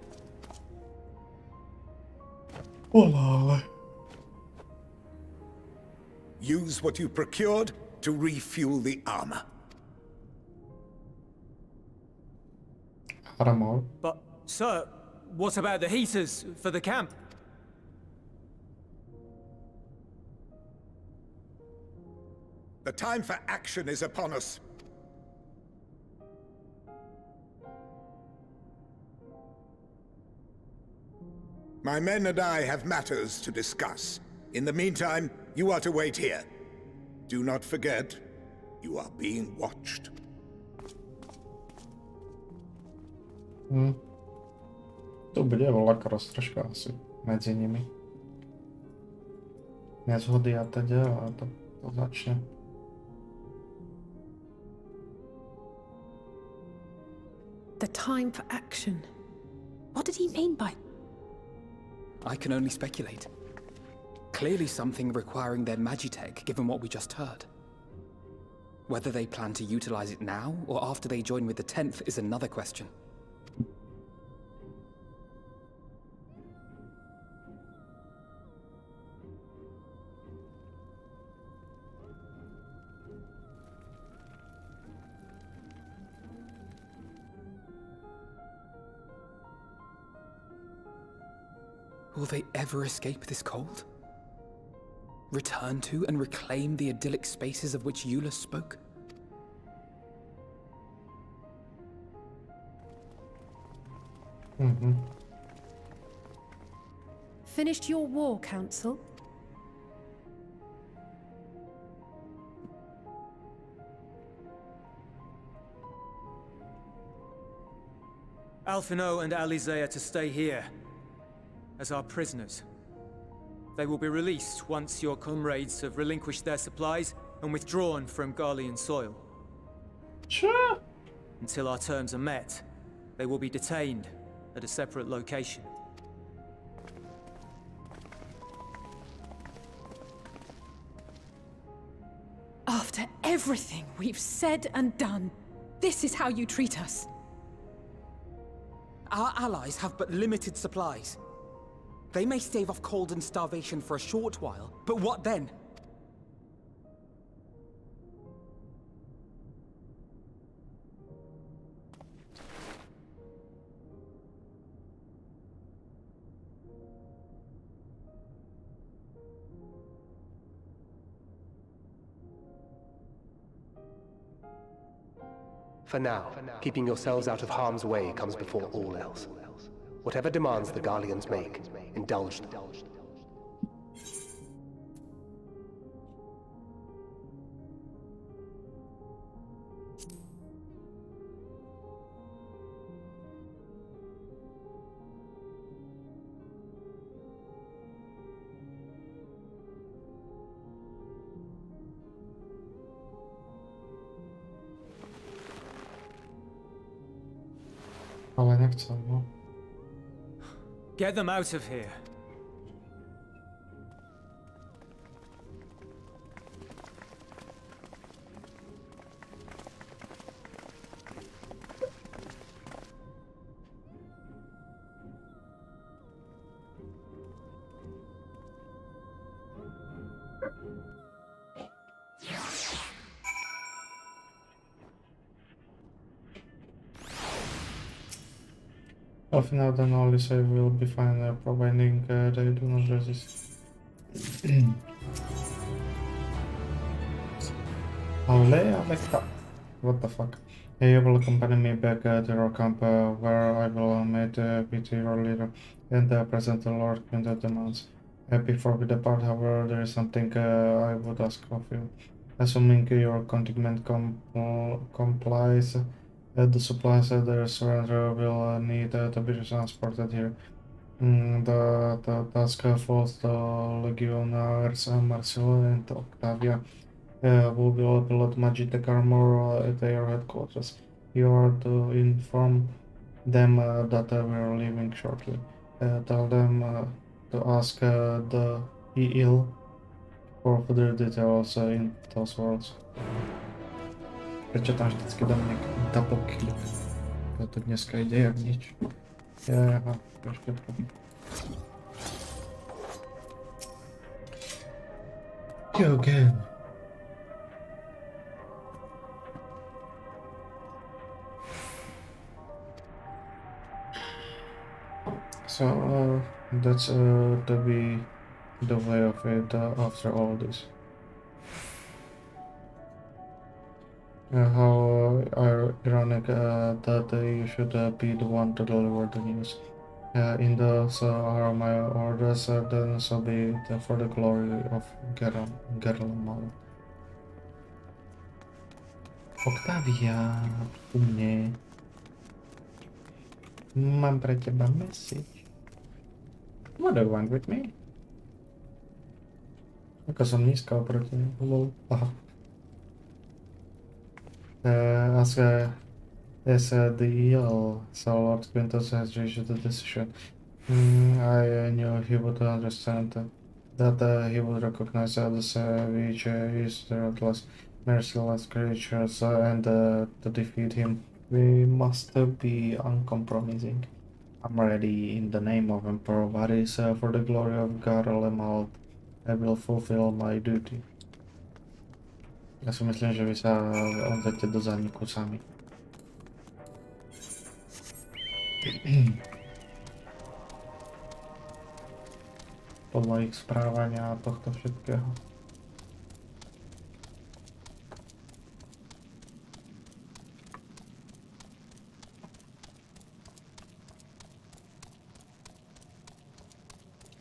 Olá. Use what you procured to refuel the armor. Haramol. But, sir, what about the heaters for the camp? The time for action is upon us. My men and I have matters to discuss. In the meantime, you are to wait here. Do not forget, you are being watched. To bude veľká roztržka asi medzi nimi. Nezhody a teda a to začne. The time for action. What did he mean by... I can only speculate. Clearly something requiring their magitech, given what we just heard. Whether they plan to utilize it now, or after they join with the 10th, is another question. Will they ever escape this cold? Return to and reclaim the idyllic spaces of which Eula spoke? Finished your war, Council? Alphino and Alize are to stay here, as our prisoners. They will be released once your comrades have relinquished their supplies and withdrawn from Garlean soil. Sure. Until our terms are met, they will be detained at a separate location. After everything we've said and done, this is how you treat us. Our allies have but limited supplies. They may stave off cold and starvation for a short while, but what then? For now, keeping yourselves out of harm's way comes before all else. Whatever demands the Garleans make, indulge them. Ale nie chcę, no. Get them out of here. If not, then only save will be fine, providing they do not resist. Alexa. What the fuck? You will accompany me back to your camp, where I will meet with your leader and present the Lord Quinto demands. Before we depart, however, there is something I would ask of you. Assuming your contingent complies, the supplies the surrender will need to be transported here. The task force, the Legionnaires Marcelo and Octavia will be all pilot Magitech armor at their headquarters. You are to inform them that we are leaving shortly. Tell them to ask the EIL for further details in those worlds. Prečo tam vždycky dám nějaký double kill? To dneska jde jak nič. Aha, trošku trochu. Yo, game. So that's to be the way of it after all this. How ironic that you should be the one to deliver the news. In those are my orders, then so be it for the glory of Gerlamal. Octavia, u mnie. Mam pre teba message. What do you want with me? Ako som nízka oproti lol. Aha. As the EL, so Lord Quintus has reached the decision. I knew he would understand that he would recognize the savage is ruthless, merciless creatures, and to defeat him, we must be uncompromising. I'm ready in the name of Emperor Varys for the glory of Garlemald. I will fulfill my duty. Ja si myslím, že vy sa oddajte do zániku sami. Podľa ich správania a tohto všetkého.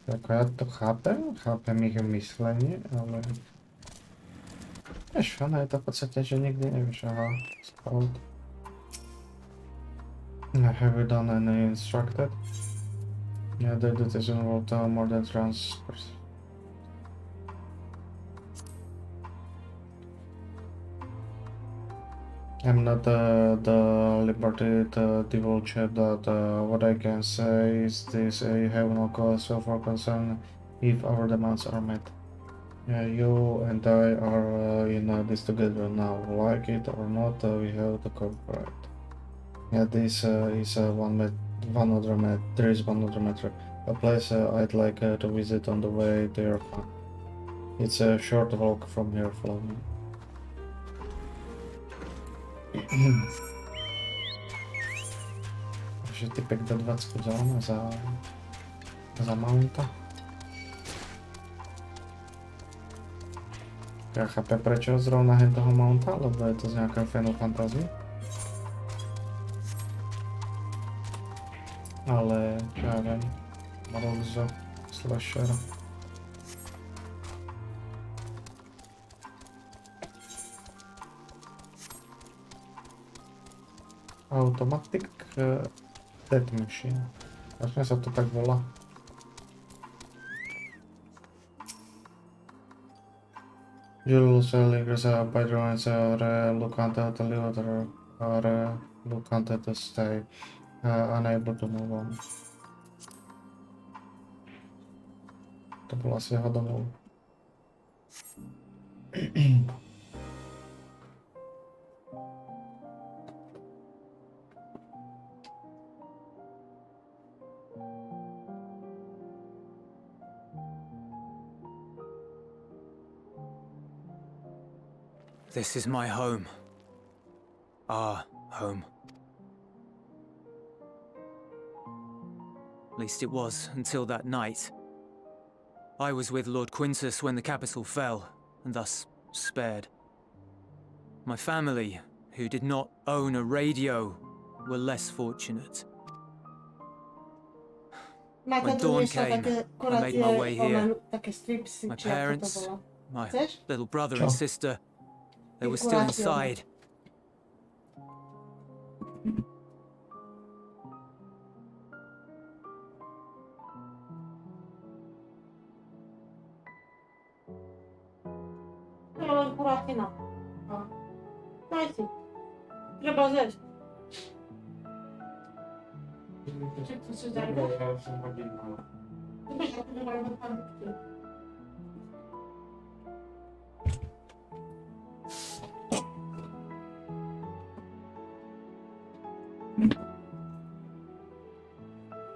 Ako ja to chápem ich myslenie, ale... Vieš, ono je to v podstate, že nikdy nevieš, aha, scout. Have you done any instructed? Yeah, the decision will tell more than transfers. I'm not the liberty to divulge that. What I can say is this: I have no cause for concern if our demands are met. You and I are in this together now. Like it or not, we have to cooperate. Yeah, this is one other matter. There is one other matter. A place I'd like to visit on the way to your farm. It's a short walk from here. Follow me. Že typek do 20 zóna za mounta. Ja chápem, prečo zrovna hen toho mounta, lebo je to z nejakého Final Fantasy. Ale ja viem, Roxo, slasher. Automatic Death Machine. Vážne sa to tak volá. Jules lingers by drones or look under the litter or look under the stay, unable to move on. To bol asi jeho domov. This is my home. Our home. At least it was until that night. I was with Lord Quintus when the capital fell, and thus spared. My family, who did not own a radio, were less fortunate. When dawn came, I made my way here. My parents, my little brother and sister, they were still inside.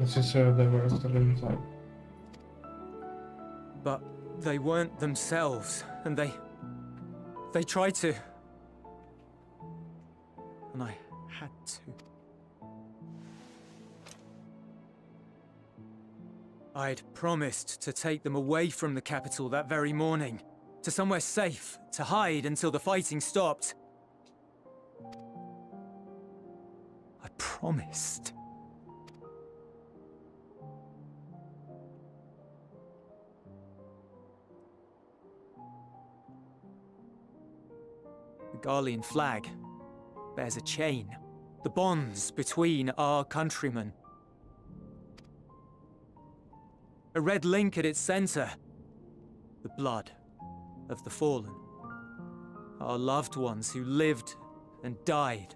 This is they were still inside. But they weren't themselves, and they tried to. And I had to. I'd promised to take them away from the capital that very morning, to somewhere safe, to hide until the fighting stopped. I promised. The Garlean flag bears a chain, the bonds between our countrymen. A red link at its center, the blood of the fallen. Our loved ones who lived and died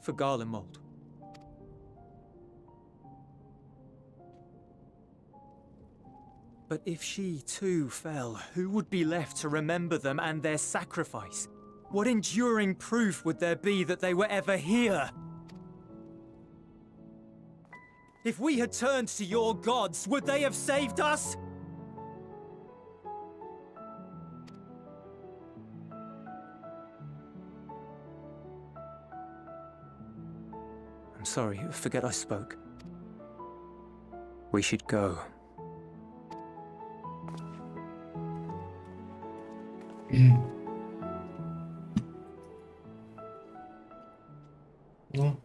for Garlemald. But if she too fell, who would be left to remember them and their sacrifice? What enduring proof would there be that they were ever here? If we had turned to your gods, would they have saved us? I'm sorry, forget I spoke. We should go. No.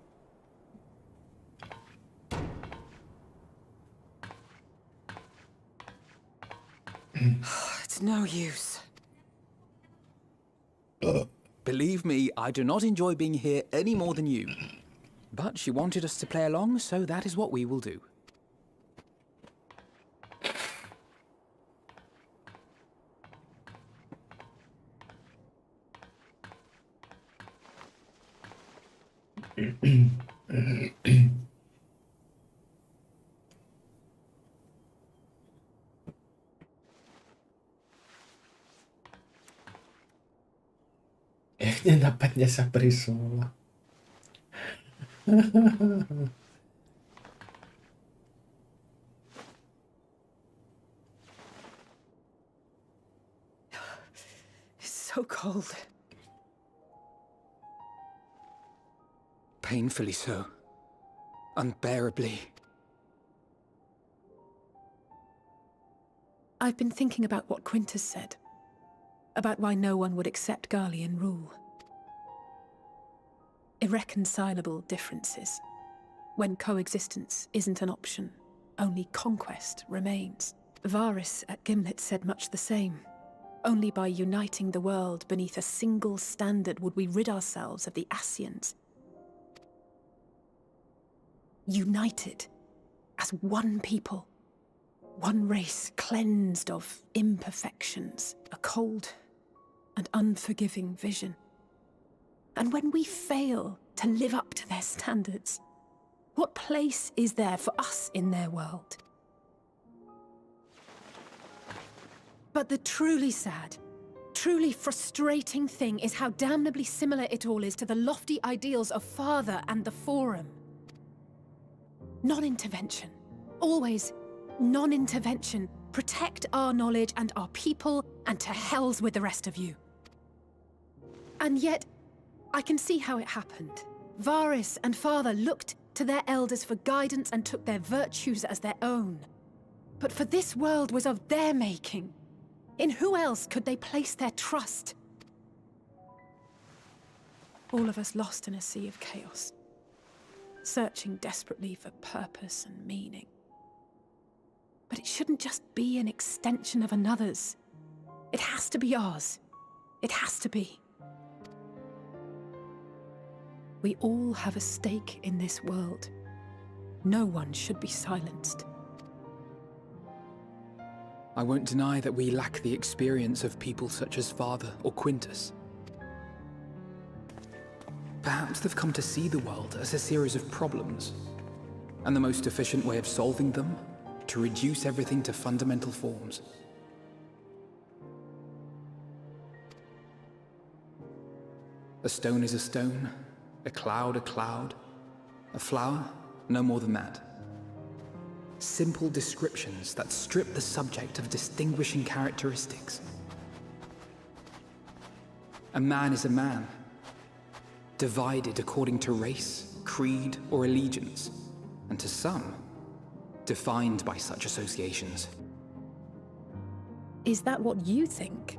It's no use. Believe me, I do not enjoy being here any more than you. But she wanted us to play along, so that is what we will do. Jak mě napadne sa prisúla. It's so cold. Painfully so. Unbearably. I've been thinking about what Quintus said. About why no one would accept Garlean rule. Irreconcilable differences. When coexistence isn't an option, only conquest remains. Varys at Gimlet said much the same. Only by uniting the world beneath a single standard would we rid ourselves of the Ascians. United as one people. One race cleansed of imperfections, a cold and unforgiving vision. And when we fail to live up to their standards, what place is there for us in their world? But the truly sad, truly frustrating thing is how damnably similar it all is to the lofty ideals of Father and the Forum. Non-intervention. Always non-intervention. Protect our knowledge and our people, and to hells with the rest of you. And yet, I can see how it happened. Varys and Father looked to their elders for guidance and took their virtues as their own. But for this world was of their making. In who else could they place their trust? All of us lost in a sea of chaos, searching desperately for purpose and meaning. But it shouldn't just be an extension of another's. It has to be ours. It has to be. We all have a stake in this world. No one should be silenced. I won't deny that we lack the experience of people such as Father or Quintus. Perhaps they've come to see the world as a series of problems, and the most efficient way of solving them, to reduce everything to fundamental forms. A stone is a stone, a cloud, a flower, no more than that. Simple descriptions that strip the subject of distinguishing characteristics. A man is a man, divided according to race, creed, or allegiance, and to some, defined by such associations. Is that what you think?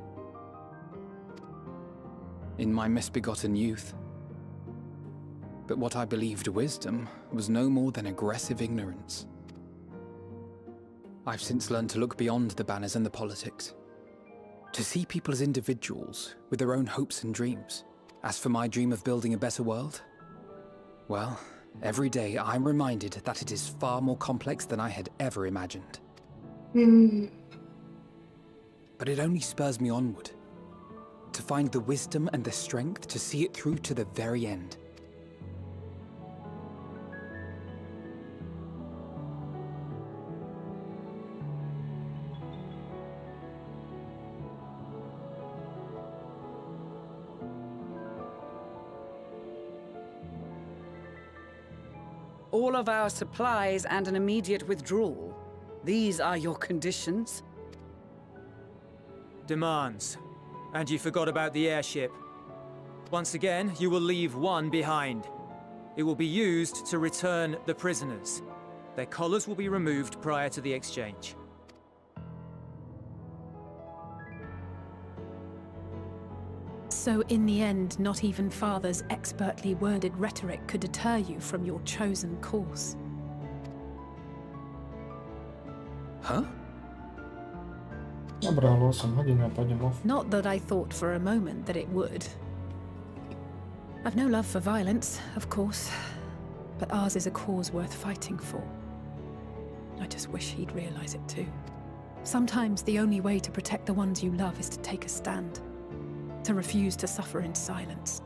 In my misbegotten youth. But what I believed wisdom was no more than aggressive ignorance. I've since learned to look beyond the banners and the politics, to see people as individuals with their own hopes and dreams. As for my dream of building a better world, well, every day I'm reminded that it is far more complex than I had ever imagined. But it only spurs me onward, to find the wisdom and the strength to see it through to the very end. All of our supplies and an immediate withdrawal. These are your conditions? Demands. And you forgot about the airship. Once again, you will leave one behind. It will be used to return the prisoners. Their collars will be removed prior to the exchange. So in the end, not even Father's expertly worded rhetoric could deter you from your chosen course. Huh? Nabralo 8 hodín a pôjdem off. Not that I thought for a moment that it would. I've no love for violence, of course, but ours is a cause worth fighting for. I just wish he'd realize it too. Sometimes the only way to protect the ones you love is to take a stand, to refuse to suffer in silence.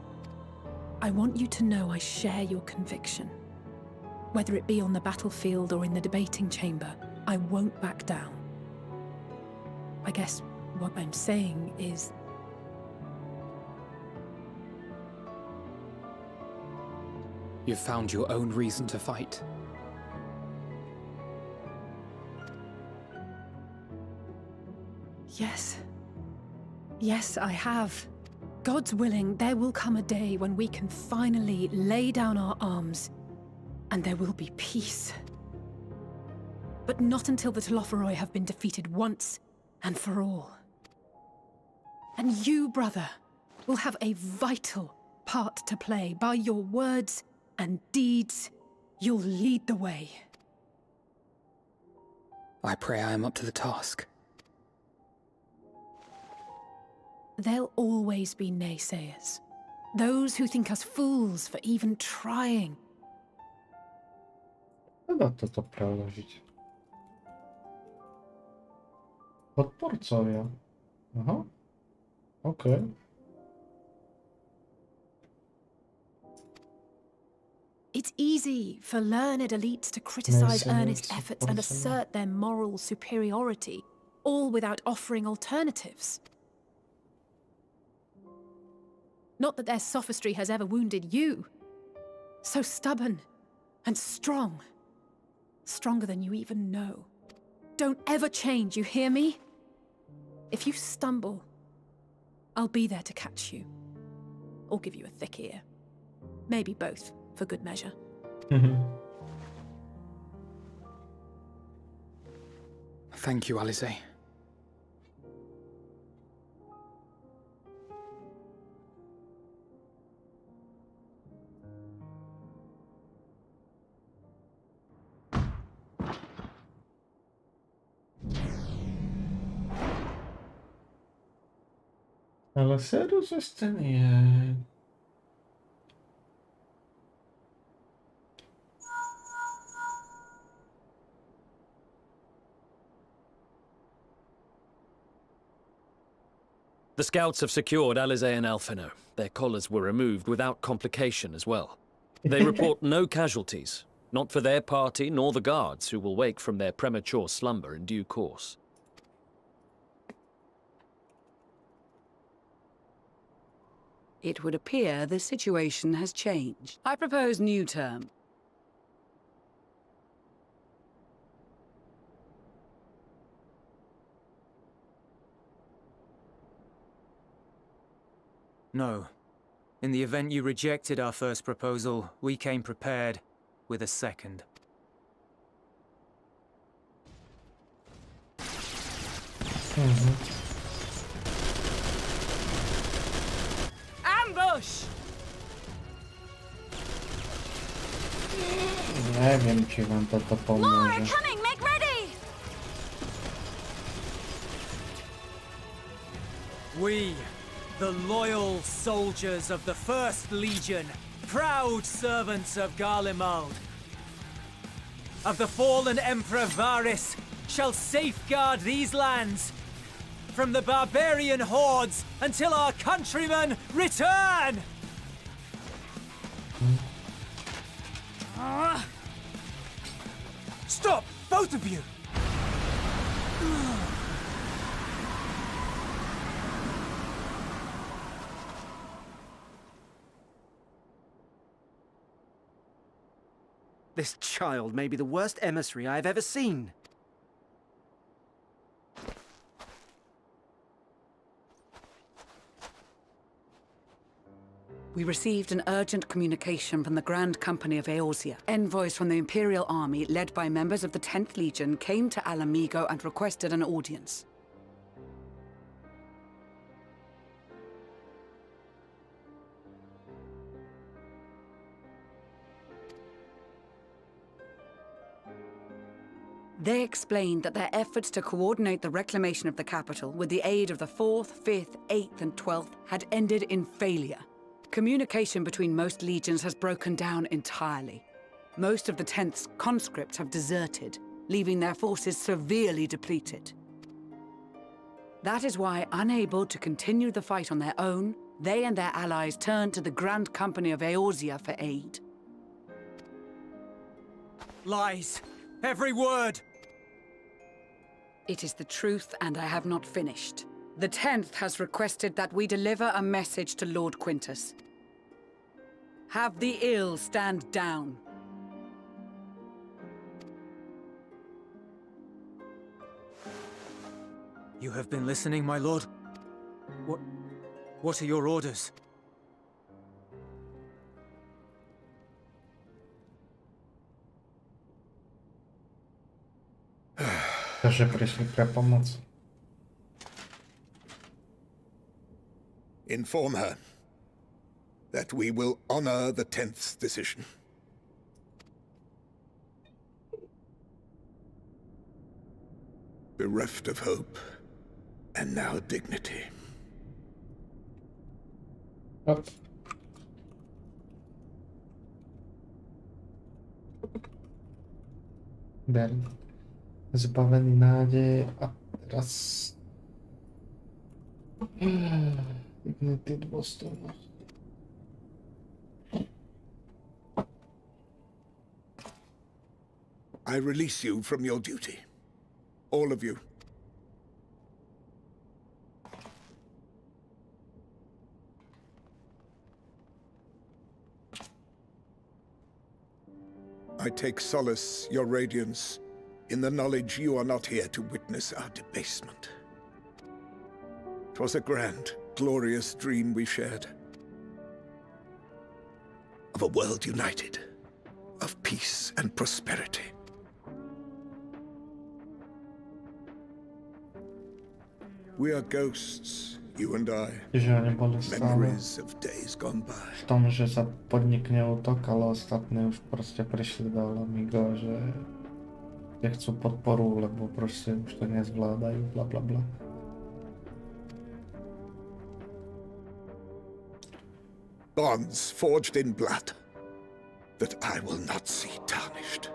I want you to know I share your conviction. Whether it be on the battlefield or in the debating chamber, I won't back down. I guess what I'm saying is... You've found your own reason to fight. Yes. Yes, I have. God's willing, there will come a day when we can finally lay down our arms, and there will be peace. But not until the Telophoroi have been defeated once and for all. And you, brother, will have a vital part to play. By your words and deeds, you'll lead the way. I pray I am up to the task. There'll always be naysayers. Those who think us fools for even trying. Chyba to przełożyć. Podporcowie. Aha. Okej. It's easy for learned elites to criticize Mercenaries, earnest efforts and assert their moral superiority, all without offering alternatives. Not that their sophistry has ever wounded you. So stubborn and strong. Stronger than you even know. Don't ever change, you hear me? If you stumble, I'll be there to catch you. Or give you a thick ear. Maybe both, for good measure. Thank you, Alize. Ale serio, że ten nie. The scouts have secured Alize and Alphino. Their collars were removed without complication as well. They report no casualties, not for their party nor the guards, who will wake from their premature slumber in due course. It would appear the situation has changed. I propose new term. No. In the event you rejected our first proposal, we came prepared with a second. Ambush! Nie wiem, czy wam to More pomoże. are coming! Make ready! We, the loyal soldiers of the First Legion, proud servants of Garlemald, of the fallen Emperor Varys, shall safeguard these lands from the barbarian hordes until our countrymen return! Stop, both of you! This child may be the worst emissary I've ever seen. We received an urgent communication from the Grand Company of Eorzea. Envoys from the Imperial Army, led by members of the 10th Legion, came to Alamigo and requested an audience. They explained that their efforts to coordinate the reclamation of the capital with the aid of the 4th, 5th, 8th, and 12th had ended in failure. Communication between most legions has broken down entirely. Most of the 10th's conscripts have deserted, leaving their forces severely depleted. That is why, unable to continue the fight on their own, They and their allies turned to the Grand Company of Eorzea for aid. Lies! Every word! It is the truth, and I have not finished. The 10th has requested that we deliver a message to Lord Quintus. Have the ill stand down. You have been listening, my lord? What are your orders? Даже пришли про помощь. Inform her that we will honor the 10th's decision. Bereft of hope, and now dignity. Оп. Bernd. Zbavený nádeje a teraz... Dignity dôstojnosť. I release you from your duty. All of you. I take solace, your radiance, in the knowledge you are not here to witness our debasement. 'Twas a grand, glorious dream we shared. Of a world united, of peace and prosperity. We are ghosts, you and I. Že oni boli stále Memories of days gone by. v tom, že sa podnikne útok, ale ostatní už proste prišli do Lamigo, že chcú podporu, lebo proste už to nezvládajú, bla bla bla. Bonds forged in blood that I will not see tarnished.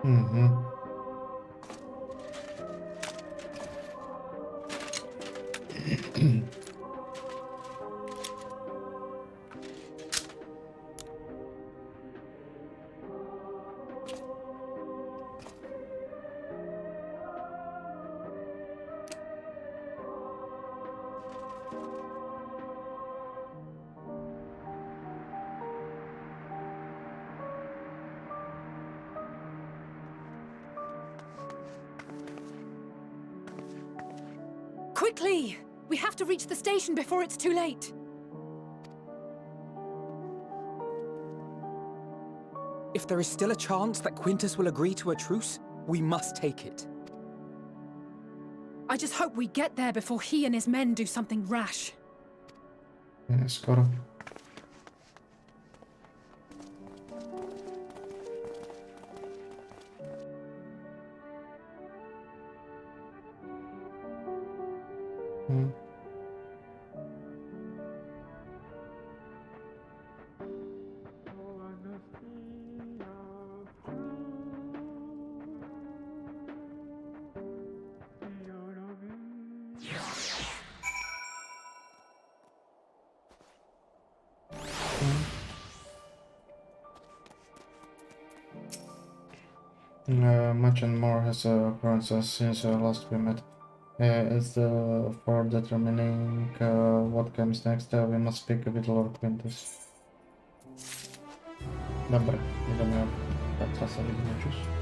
Mhm. Quickly! We have to reach the station before it's too late. If there is still a chance that Quintus will agree to a truce, we must take it. I just hope we get there before he and his men do something rash. Skoro. Much and more has occurrences since last we met. For determining what comes next, we must speak with Lord Quintus. Dobre, ideme. Tak sa vidíme, čus.